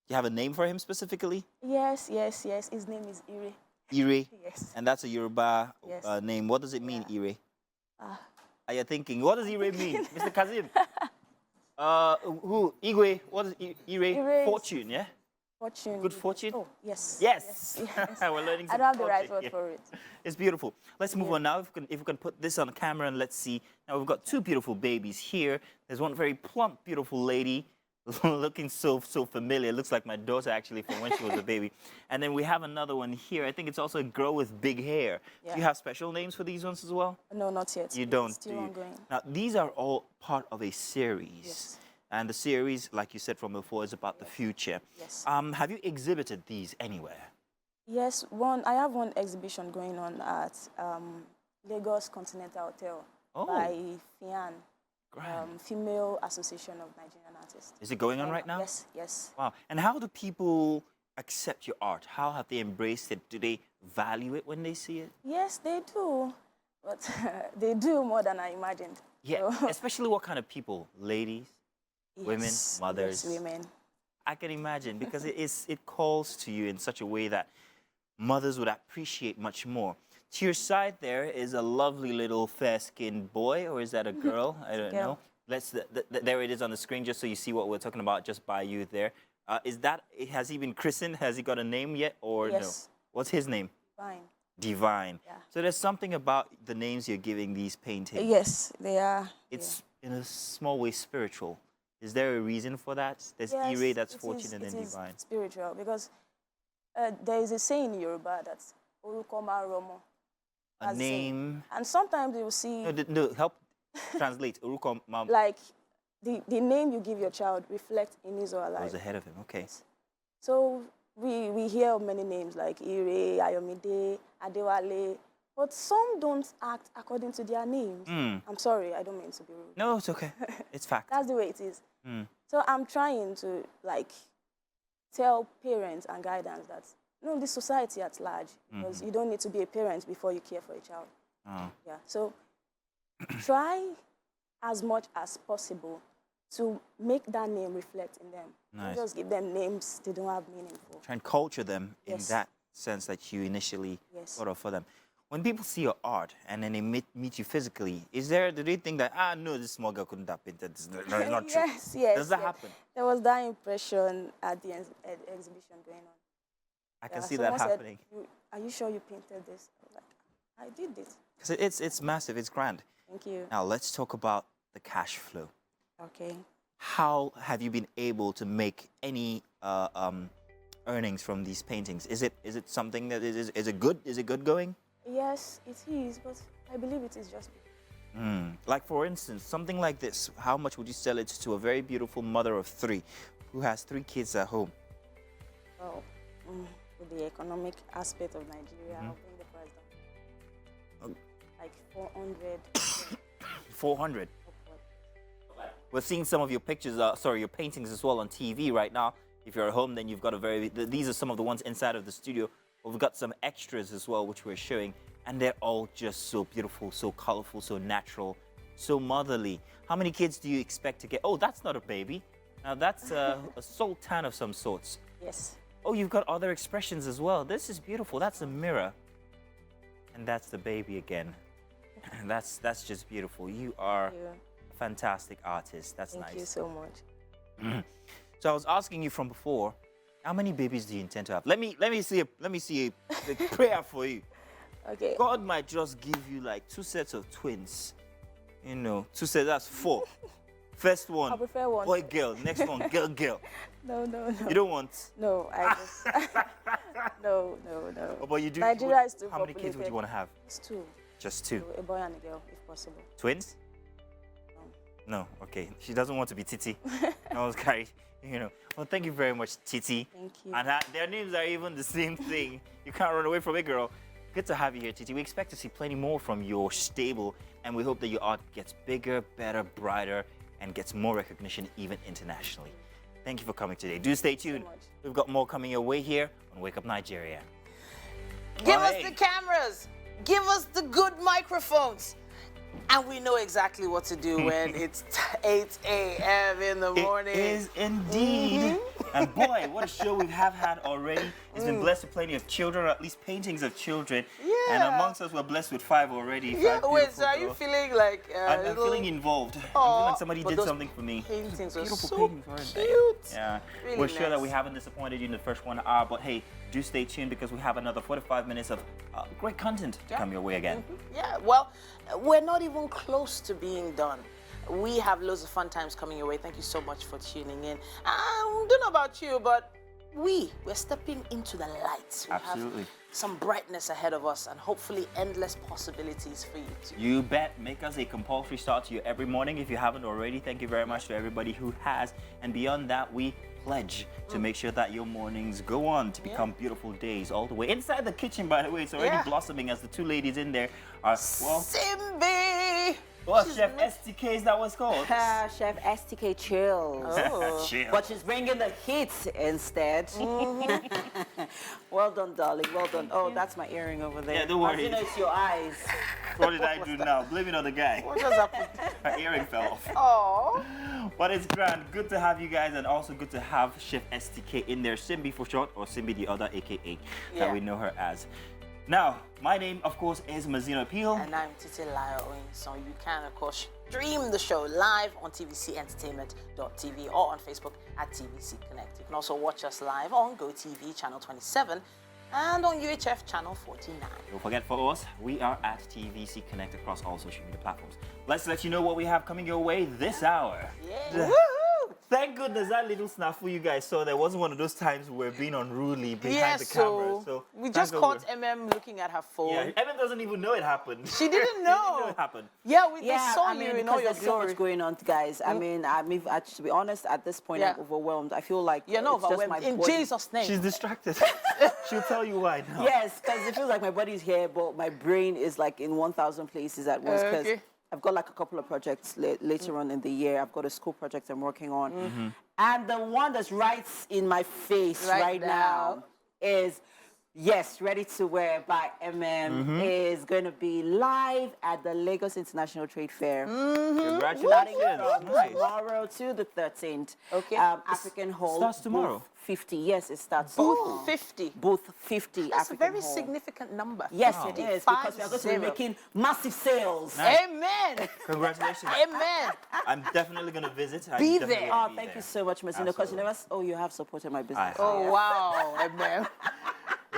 Do you have a name for him specifically? Yes. His name is Ire. Ire? Yes. And that's a Yoruba name. What does it mean, Ire? Are you thinking, what does Ire mean? Mr. Kazim? Igwe, what is Ire? Fortune, yeah? Fortune. Good fortune? Oh, yes. Yes. We're learning some I don't have the right culture word for it. It's beautiful. Let's move on now. If we can put this on camera and let's see. Now we've got two beautiful babies here. There's one very plump, beautiful lady looking so familiar. It looks like my daughter actually from when she was a baby. And then we have another one here. I think it's also a girl with big hair. Yeah. Do you have special names for these ones as well? No, not yet. You don't, it's still ongoing. Now, these are all part of a series. Yes. And the series, like you said from before, is about the future. Yes. Have you exhibited these anywhere? Yes, I have one exhibition going on at Lagos Continental Hotel by FIAN, Female Association of Nigerian Artists. Is it going on right now? Yes, yes. Wow. And how do people accept your art? How have they embraced it? Do they value it when they see it? Yes, they do. But they do more than I imagined. Yeah, So. especially what kind of people? Ladies, women, mothers? Yes, women. I can imagine, because it calls to you in such a way that mothers would appreciate much more. To your side there is a lovely little fair-skinned boy, or is that a girl? I don't know. There it is on the screen, just so you see what we're talking about just by you there. Has he been christened? Has he got a name yet, or no? What's his name? Divine. Divine. Yeah. So there's something about the names you're giving these paintings. Yes, they are. It's in a small way spiritual. Is there a reason for that? There's Ire, that's fortune, and then Divine. Spiritual, because there is a saying in Yoruba that's Orukoma Romo. A name. And sometimes you will see... No, help translate. Orukoma. Like, the name you give your child reflects in his or her life. I was ahead of him, okay. Yes. So we hear many names like Ire, Ayomide, Adewale, but some don't act according to their names. I'm sorry, I don't mean to be rude. No, it's okay. It's fact. That's the way it is. So I'm trying to, like, tell parents and guidance that, no, this society at large, because you don't need to be a parent before you care for a child. Yeah. So try as much as possible to make that name reflect in them. Nice. Don't just give them names they don't have meaning for. Try and culture them in that sense that you initially thought of for them. When people see your art and then they meet you physically, do they think that, no, this small girl couldn't have painted this? No, it's not true. Yes. Does that happen? There was that impression at the exhibition going on. I can see that happening. Said, are you sure you painted this? I was like, I did this. Because it's massive, it's grand. Thank you. Now, let's talk about the cash flow. Okay. How have you been able to make any earnings from these paintings? Is it something that is it good? Is it good going? Yes, it is, but I believe it is just. Like, for instance, something like this, how much would you sell it to a very beautiful mother of 3 who has 3 kids at home? Well, with the economic aspect of Nigeria, I'll bring the price down. Like 400. 400? We're seeing some of your pictures, your paintings as well on TV right now. If you're at home, then you've got these are some of the ones inside of the studio. We've got some extras as well, which we're showing, and they're all just so beautiful, so colorful, so natural, so motherly. How many kids do you expect to get? Oh, that's not a baby. Now that's a sultan of some sorts. Yes. Oh, you've got other expressions as well. This is beautiful. That's a mirror. And that's the baby again. And that's just beautiful. You are a fantastic artist. That's nice. Thank you so much. So I was asking you from before, how many babies do you intend to have? Let me see a prayer for you. Okay. God might just give you like 2 sets of twins. 2 sets, that's 4. First one, I prefer one. Boy, girl. Next one, girl. No. You don't want? No, I just... no. Oh, but you do. Nigeria is too How many kids would you want to have? Just 2. Just 2? A boy and a girl, if possible. Twins? No, okay. She doesn't want to be Titi. I was carried, Well, thank you very much, Titi. Thank you. And their names are even the same thing. You can't run away from it, girl. Good to have you here, Titi. We expect to see plenty more from your stable, and we hope that your art gets bigger, better, brighter, and gets more recognition even internationally. Thank you for coming today. Do stay tuned. We've got more coming your way here on Wake Up Nigeria. Give us the cameras. Give us the good microphones. And we know exactly what to do when it's 8 a.m. in the morning. It is indeed. And boy, what a show we have had already. It's been blessed with plenty of children, or at least paintings of children. Yeah. And amongst us, we're blessed with 5 already. Wait, so are you feeling like... I'm feeling involved. I'm feeling like somebody did something for me. Paintings were beautiful so paintings, weren't cute. They? Yeah. Really we're sure that we haven't disappointed you in the first 1 hour, but hey, do stay tuned because we have another 45 minutes of great content to come your way again. Yeah, well, we're not even close to being done. We have loads of fun times coming your way. Thank you so much for tuning in. I don't know about you, but we're stepping into the light. We Absolutely. have some brightness ahead of us and hopefully endless possibilities for you too. You bet. Make us a compulsory start to you every morning if you haven't already. Thank you very much to everybody who has. And beyond that, we pledge to make sure that your mornings go on to become beautiful days all the way. Inside the kitchen, by the way, it's already blossoming as the two ladies in there are, well... Simbi! Well, Chef STK, is that what's called? Chef STK chills. Oh. Chill. But she's bringing the heat instead. Well done, darling. Well done. Oh, that's my earring over there. Yeah, don't worry. You know, it's your eyes. What did I do now? Blame it on the guy. What just happened? Her earring fell off. Oh. But it's grand. Good to have you guys, and also good to have Chef STK in there. Simbi for short, or Simbi the other, aka that we know her as. Now, my name, of course, is Mazino Peel. And I'm Titi Layo Oyinson. You can, of course, stream the show live on tvcentertainment.tv or on Facebook at TVC Connect. You can also watch us live on GoTV channel 27 and on UHF channel 49. Don't forget, follow us. We are at TVC Connect across all social media platforms. Let's let you know what we have coming your way this hour. Yeah. Thank goodness that little snafu you guys saw there wasn't one of those times we're being unruly behind the camera. So we just caught looking at her phone. Yeah, Ellen doesn't even know it happened. She didn't know. She didn't know it happened. Yeah, they saw you in all your there's so much going on, guys. I mean, to be honest, at this point, I'm overwhelmed. I feel like you're not overwhelmed. Just my in body. Jesus' name. She's distracted. She'll tell you why now. Yes, because it feels like my body's here, but my brain is like in 1,000 places at once. Because I've got like a couple of projects later on in the year. I've got a school project I'm working on. And the one that's right in my face right now is, yes, Ready to Wear by is going to be live at the Lagos International Trade Fair. Congratulations. Nice. Tomorrow to the 13th. Okay. African Hall. Starts tomorrow. Booth 50. Yes, it starts. Booth 50. Booth 50. That's African a very Hall. significant number. Yes, it is. Because we are going to be making massive sales. Nice. Amen. Congratulations. Amen. I'm definitely going to visit. Be there. Oh, thank you so much, Messina, because you never. Oh, you have supported my business. Oh, wow. Amen.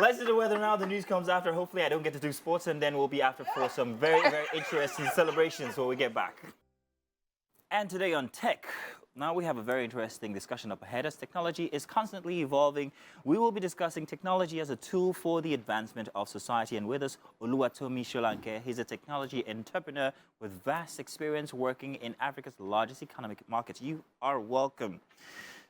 Let's do the weather now. The news comes after. Hopefully, I don't get to do sports, and then we'll be after for some very, very interesting celebrations when we get back. And today on Tech, now we have a very interesting discussion up ahead. As technology is constantly evolving, we will be discussing technology as a tool for the advancement of society. And with us, Oluwatomi Sholanke. He's a technology entrepreneur with vast experience working in Africa's largest economic markets. You are welcome.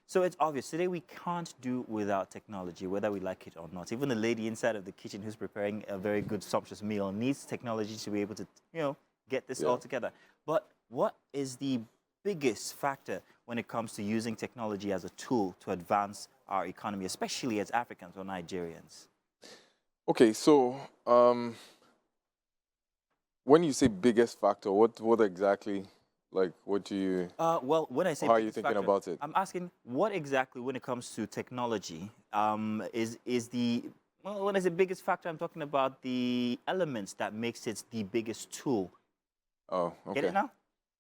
So it's obvious, today we can't do without technology, whether we like it or not. Even the lady inside of the kitchen who's preparing a very good, sumptuous meal needs technology to be able to, get this all together. But what is the biggest factor when it comes to using technology as a tool to advance our economy, especially as Africans or Nigerians? Okay, so when you say biggest factor, what exactly... Like, what do you... well, when I say... How are you thinking about it? I'm asking, what exactly, when it comes to technology, is the... Well, when I say biggest factor, I'm talking about the elements that makes it the biggest tool. Oh, okay. Get it now?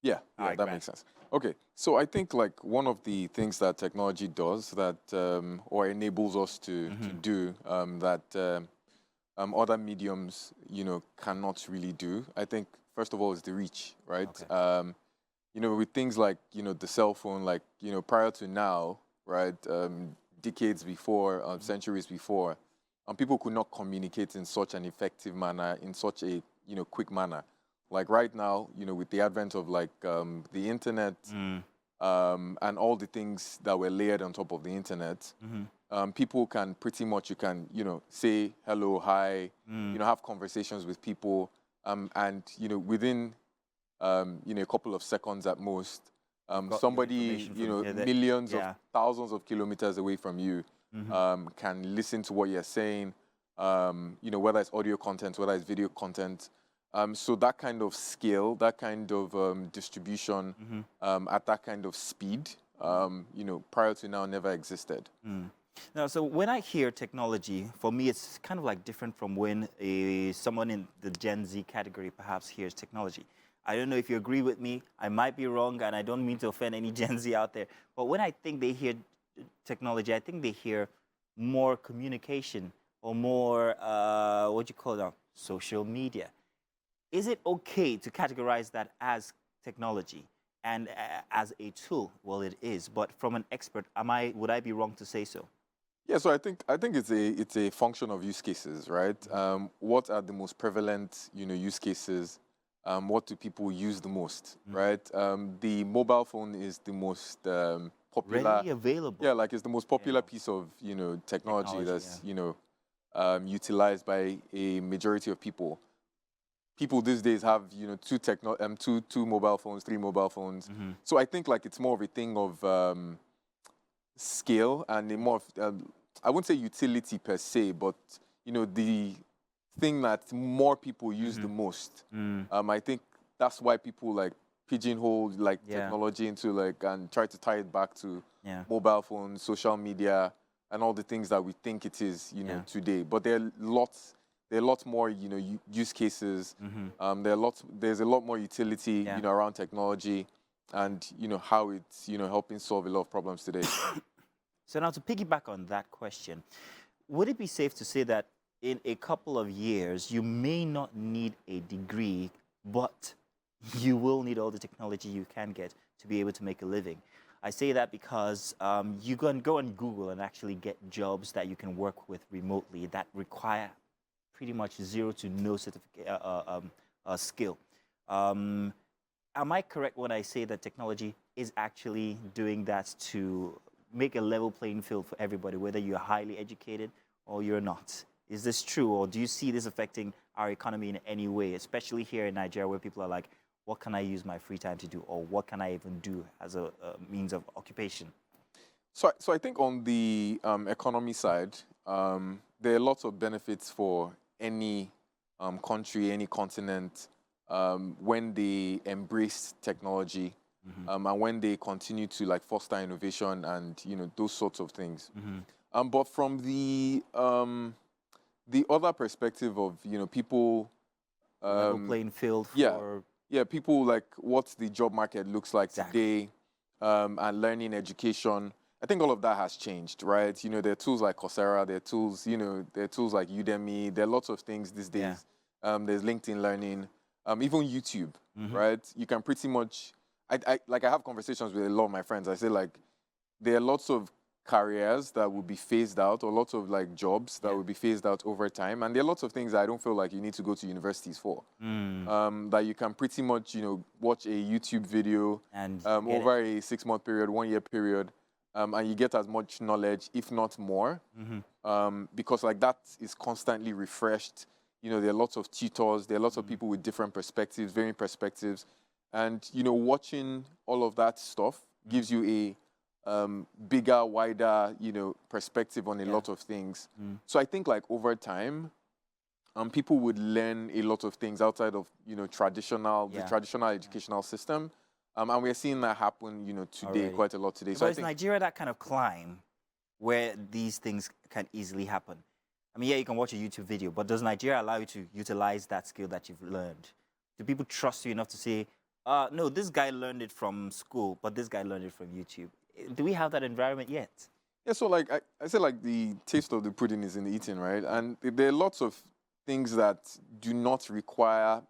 Yeah, Right, that makes sense. Okay, so I think, like, one of the things that technology does that, or enables us to do that other mediums, cannot really do, I think, first of all, is the reach, right? Okay. With things like, the cell phone, like, prior to now, right, decades before, centuries before, people could not communicate in such an effective manner, in such a, quick manner. Like right now, with the advent of, like, the internet and all the things that were layered on top of the internet, people can pretty much, you can, say hello, hi, have conversations with people, and, within... a couple of seconds at most, somebody, millions of thousands of kilometers away from you can listen to what you're saying, whether it's audio content, whether it's video content. So that kind of scale, that kind of distribution at that kind of speed, prior to now never existed. Now, so when I hear technology, for me, it's kind of like different from when someone in the Gen Z category perhaps hears technology. I don't know if you agree with me. I might be wrong, and I don't mean to offend any Gen Z out there. But when I think they hear technology, I think they hear more communication or more, social media. Is it okay to categorize that as technology and as a tool? Well, it is. But from an expert, would I be wrong to say so? Yeah, so I think it's a function of use cases, right? What are the most prevalent, use cases? What do people use the most, right? The mobile phone is the most popular, readily available. Yeah, like it's the most popular piece of technology that's utilized by a majority of people. People these days have two mobile phones, 3 mobile phones. So I think like it's more of a thing of scale and a more of, I wouldn't say utility per se, but the thing that more people use the most. I think that's why people like pigeonhole like technology into like and try to tie it back to mobile phones, social media, and all the things that we think it is today. But there are lots more use cases. There's a lot more utility around technology, and how it's helping solve a lot of problems today. So now to piggyback on that question, would it be safe to say that in a couple of years you may not need a degree, but you will need all the technology you can get to be able to make a living? I say that because you can go on Google and actually get jobs that you can work with remotely that require pretty much 0 to no skill. Am I correct when I say that technology is actually doing that to make a level playing field for everybody, whether you're highly educated or you're not? Is this true, or do you see this affecting our economy in any way, especially here in Nigeria, where people are like, what can I use my free time to do, or what can I even do as a means of occupation? So I think on the economy side, there are lots of benefits for any country, any continent, when they embrace technology, and when they continue to like foster innovation and those sorts of things. But from the other perspective of people, level playing field for people like what the job market looks like today, and learning education. I think all of that has changed, right? There are tools like Coursera, there are tools, there are tools like Udemy. There are lots of things these days. There's LinkedIn Learning, even YouTube, right? You can pretty much, I have conversations with a lot of my friends. I say like, there are lots of careers that will be phased out, or lots of like jobs that will be phased out over time. And there are lots of things that I don't feel like you need to go to universities for. That you can pretty much, watch a YouTube video and over a 6-month period, 1-year period, and you get as much knowledge, if not more, because like that is constantly refreshed. There are lots of tutors, there are lots of people with different perspectives, varying perspectives. And, watching all of that stuff gives you a bigger, wider, perspective on a lot of things. So I think like over time, people would learn a lot of things outside of, the traditional educational system. And we're seeing that happen, today, quite a lot today. So is Nigeria that kind of climb where these things can easily happen? I mean, yeah, you can watch a YouTube video, but does Nigeria allow you to utilize that skill that you've learned? Do people trust you enough to say, no, this guy learned it from school, but this guy learned it from YouTube? Do we have that environment yet? Yeah, so like I say, like the taste of the pudding is in the eating, right? And there are lots of things that do not require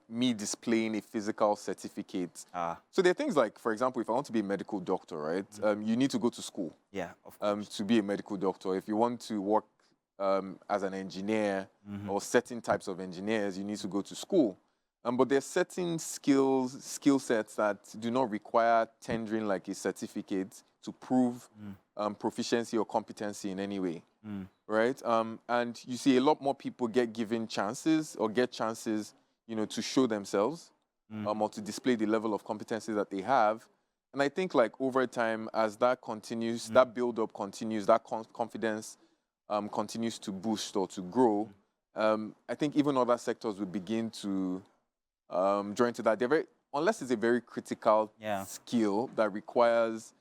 me displaying a physical certificate. So there are things like, for example, if I want to be a medical doctor, right? You need to go to school. Yeah, of course. To be a medical doctor. If you want to work as an engineer or certain types of engineers, you need to go to school. But there are certain skill sets that do not require tendering like a certificate to prove proficiency or competency in any way, right? And you see a lot more people get given chances or get chances, to show themselves or to display the level of competency that they have. And I think like over time, as that continues, that build-up continues, that confidence continues to boost or to grow, I think even other sectors will begin to join to that. Unless it's a very critical skill that requires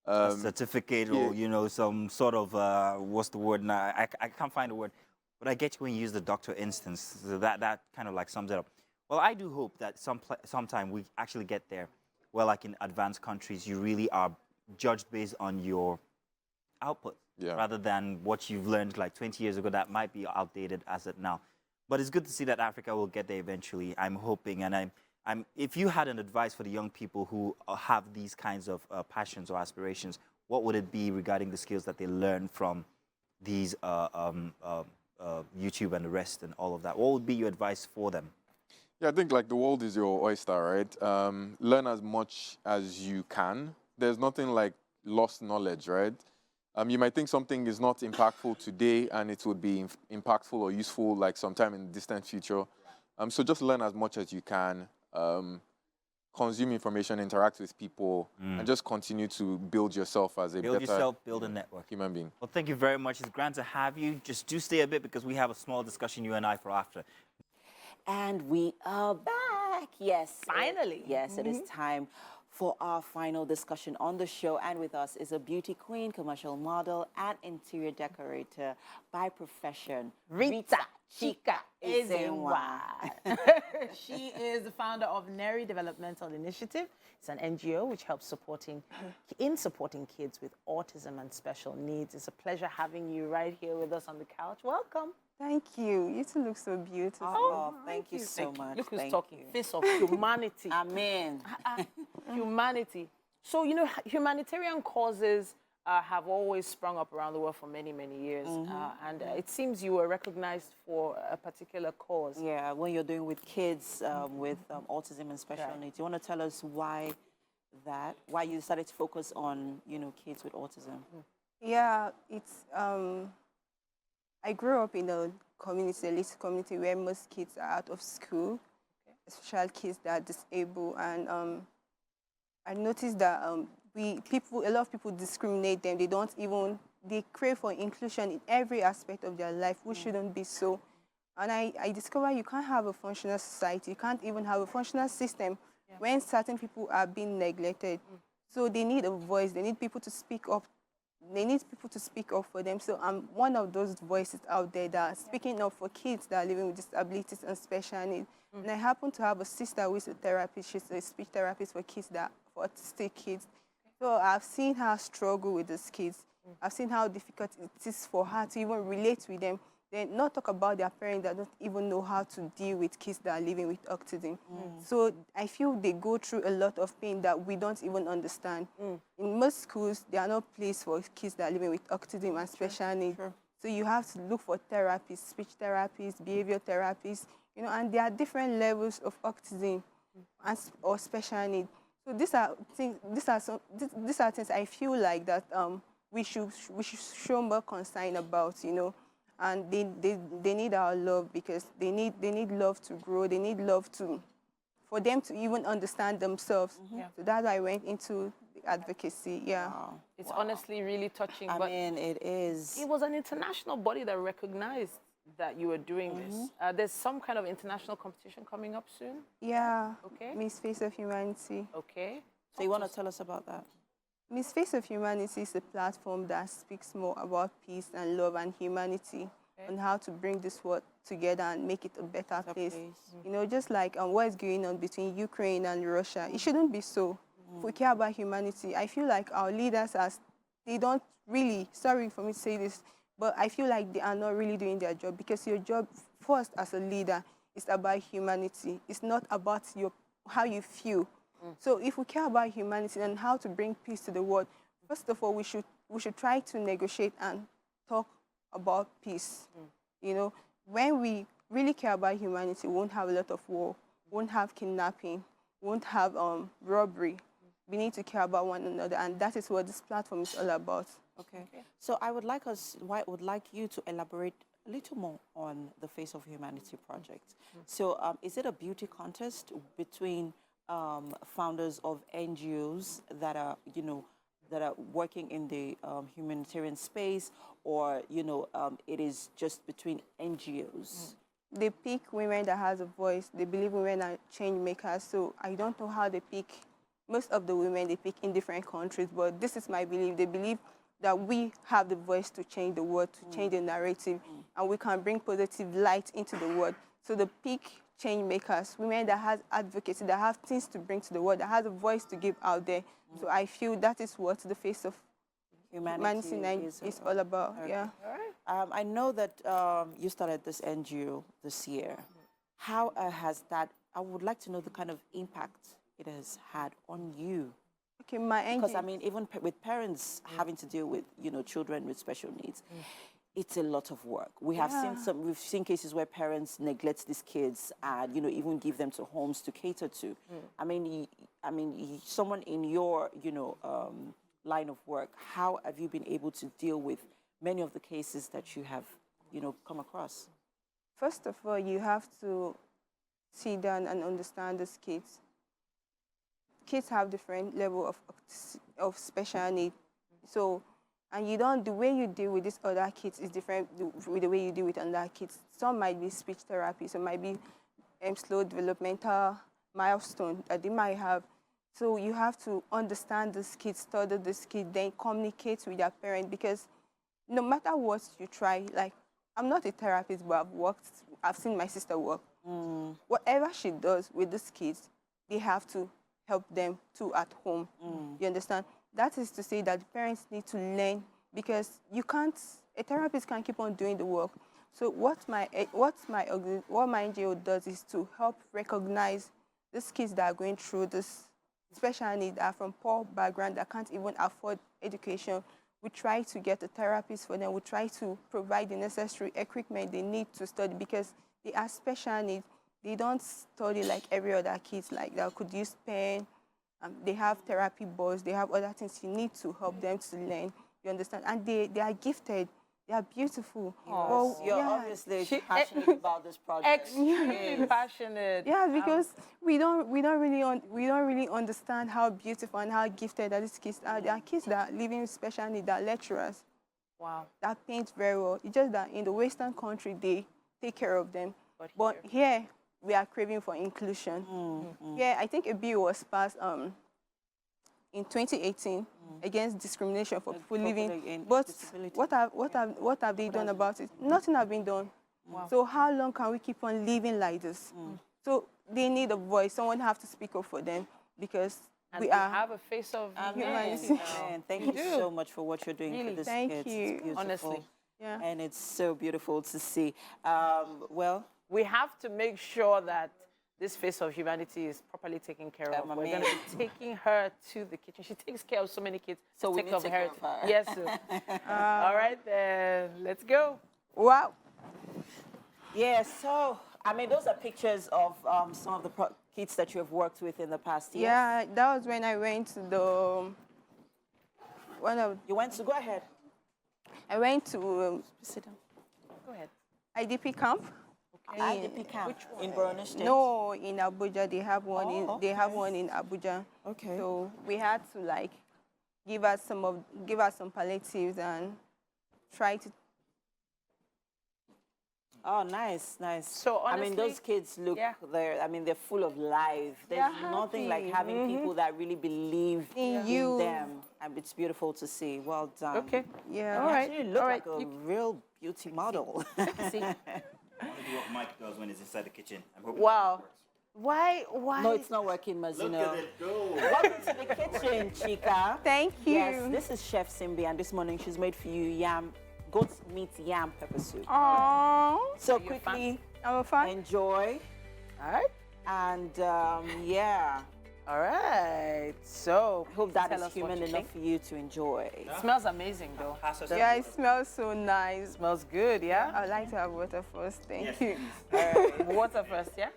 a certificate or some sort of what's the word now? I can't find the word, but I get you when you use the doctor instance. So that kind of like sums it up. Well, I do hope that sometime we actually get there, where like in advanced countries, you really are judged based on your output rather than what you've learned like 20 years ago that might be outdated as of now. But it's good to see that Africa will get there eventually. I'm hoping, and if you had an advice for the young people who have these kinds of passions or aspirations, what would it be regarding the skills that they learn from these YouTube and the rest and all of that? What would be your advice for them? Yeah, I think like the world is your oyster, right? Learn as much as you can. There's nothing like lost knowledge, right? You might think something is not impactful today and it would be impactful or useful like sometime in the distant future. So just learn as much as you can, consume information, interact with people, and just continue to build yourself as a build a network. Human being. Well, thank you very much. It's grand to have you. Just do stay a bit because we have a small discussion, you and I, for after. And we are back. Yes. Finally. It is time for our final discussion on the show. And with us is a beauty queen, commercial model, and interior decorator by profession, Rita Chika Ezenwa. She is the founder of Neri Developmental Initiative. It's an NGO which helps supporting kids with autism and special needs. It's a pleasure having you right here with us on the couch. Welcome. Thank you. You two look so beautiful. Oh, thank you so much. Look who's talking. Face of humanity. Amen. Humanity. So, you know, humanitarian causes have always sprung up around the world for many, many years. And it seems you were recognized for a particular cause. Yeah, when you're doing with kids with autism and special needs. You want to tell us why you decided to focus on, you know, kids with autism? Yeah, it's, I grew up in a community, a little community where most kids are out of school, especially kids that are disabled. And I noticed that a lot of people discriminate them. They crave for inclusion in every aspect of their life, which shouldn't be so. And I discovered you can't have a functional society. You can't even have a functional system when certain people are being neglected. So they need a voice. They need people to speak up. They need people to speak up for them. So I'm one of those voices out there that are speaking up for kids that are living with disabilities and special needs. And I happen to have a sister who is a therapist. She's a speech therapist for for autistic kids. So I've seen her struggle with these kids. I've seen how difficult it is for her to even relate with them. Then not talk about their parents that don't even know how to deal with kids that are living with autism. So I feel they go through a lot of pain that we don't even understand. In most schools, there are no place for kids that are living with autism and special needs. So you have to look for therapists, speech therapists, behavior therapists, you know, and there are different levels of autism or special needs. So these are things I feel like that we should show more concern about, you know. And they need our love because they need love to grow. They need love for them to even understand themselves. So that's why I went into advocacy. Wow. It's honestly really touching. I mean, it is. It was an international body that recognized that you were doing this. There's some kind of international competition coming up soon? Yeah. Okay. Miss Face of Humanity. Okay. So you want to tell us about that? Miss Face of Humanity is a platform that speaks more about peace and love and humanity and how to bring this world together and make it a better place. You know, just like what is going on between Ukraine and Russia, it shouldn't be so. If we care about humanity, I feel like our leaders, they don't really, sorry for me to say this, but I feel like they are not really doing their job because your job first as a leader is about humanity. It's not about how you feel. So if we care about humanity and how to bring peace to the world, first of all, we should try to negotiate and talk about peace. You know, when we really care about humanity, we won't have a lot of war, won't have kidnapping, won't have robbery. We need to care about one another, and that is what this platform is all about. Okay. So I would like you to elaborate a little more on the Face of Humanity project. So is it a beauty contest between founders of NGOs that are, you know, that are working in the humanitarian space, or, you know, it is just between NGOs? They pick women that has a voice. They believe women are change makers. So I don't know how they pick. Most of the women they pick in different countries, but this is my belief. They believe that we have the voice to change the world, to change the narrative, and we can bring positive light into the world. So they pick change makers, women that has advocacy, that have things to bring to the world, that has a voice to give out there. So I feel that is what the Face of Humanity is all about. Okay. Yeah. I know that you started this NGO this year. How has that, I would like to know the kind of impact it has had on you Okay, my NGO. Because I mean, even with parents having to deal with, children with special needs, it's a lot of work. We've seen cases where parents neglect these kids and, even give them to homes to cater to. I mean, someone in your, line of work, how have you been able to deal with many of the cases that you have, come across? First of all, you have to sit down and understand these kids. Kids have different level of special need. So, and the way you deal with these other kids is different with the way you deal with other kids. Some might be speech therapy, some might be slow developmental milestone that they might have. So you have to understand this kid, study this kid, then communicate with their parent, because no matter what you try, like, I'm not a therapist, but I've seen my sister work. Whatever she does with these kids, they have to help them too at home. You understand? That is to say that the parents need to learn, because a therapist can't keep on doing the work. So what my NGO does is to help recognize these kids that are going through this special need, that are from poor background, that can't even afford education. We try to get a therapist for them. We try to provide the necessary equipment they need to study, because they are special needs. They don't study like every other kids, like that could use pen. They have therapy boards. They have other things you need to help them to learn. You understand? And they are gifted. They are beautiful. Well, you're obviously passionate about this project. Extremely passionate. Yeah, because we don't really understand how beautiful and how gifted that these kids are. There are kids that are living with special needs, that are lecturers. Wow. That paint very well. It's just that in the Western country, they take care of them. But here we are craving for inclusion. Yeah, I think a bill was passed in 2018 against discrimination for people living. But what have they done about it? Nothing has been done. Wow. So how long can we keep on living like this? So they need a voice. Someone have to speak up for them, because we have a face of humanity. Thank you so much for what you're doing for this Thank kids. you. It's beautiful. Honestly. Yeah. And it's so beautiful to see. Well, we have to make sure that this face of humanity is properly taken care of. We're going to be taking her to the kitchen. She takes care of so many kids. So we need to take care of her. Yes, sir. All right, then. Let's go. Wow. Yeah, so, I mean, those are pictures of some of the kids that you have worked with in the past year. Yeah, that was when I went to the... You went to... Go ahead. I went to... Sit down. Go ahead. IDP camp. IDP camp. Which one? In Borno State? No, in Abuja. They have one. They have one in Abuja. Okay. So we had to like give us some palliatives and try to. Oh, nice, nice. So honestly, I mean, those kids look they're full of life. There's nothing like having people that really believe in them. And it's beautiful to see. Well done. Okay. Yeah. All right. You look like a real beauty model. I want to do what Mike does when he's inside the kitchen. Wow. Why? No, it's not working, Mazino. Look at it go. Welcome to the kitchen, Chica. Thank you. Yes, this is Chef Simbi, and this morning she's made for you goat meat yam pepper soup. Aww. So quickly, I'm a fan. Enjoy. All right. And yeah. All right. So I hope that is human enough for you to enjoy. It smells amazing, though. Yeah, it smells so nice. It smells good, yeah? I'd like to have water first. Thank you. All right. Water first, yeah?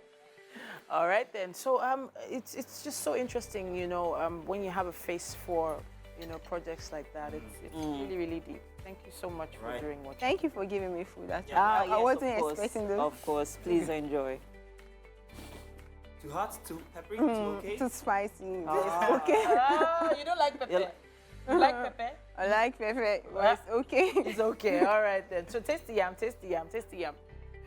All right, then. So it's just so interesting, when you have a face for, projects like that. It's really, really deep. Thank you so much for doing what Thank you for giving me food. Actually. Yes, I wasn't expecting this. Of course. Please enjoy. Too hot? Too peppery? Too okay? Too spicy. Okay. Oh, you don't like pepper? You like pepper? I like pepper, but it's okay. It's okay. All right, then. So taste the yam, taste the yam, taste the yam.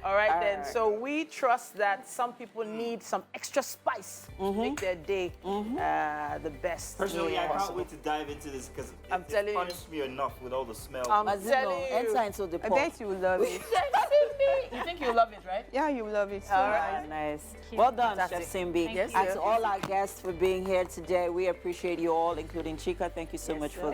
All right, then. So we trust that some people need some extra spice to make their day the best. Personally, I can't wait to dive into this because it punished me enough with all the smell. I'm telling you. Enter into the pot. I bet you will love it. You think you'll love it, right? Yeah, you will love it. So All right. Nice. Well done, Chef Simbi. Yes, and to all our guests for being here today, we appreciate you all, including Chika. Thank you so much for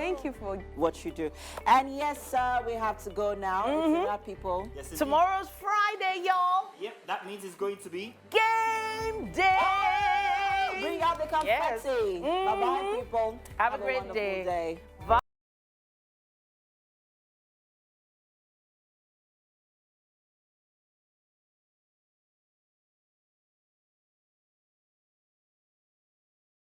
what you do. And yes, we have to go now. It's our people. Yes, tomorrow's Friday, y'all. Yep, that means it's going to be game day. Bring out the Yes. Bye-bye, people. Have a great wonderful day.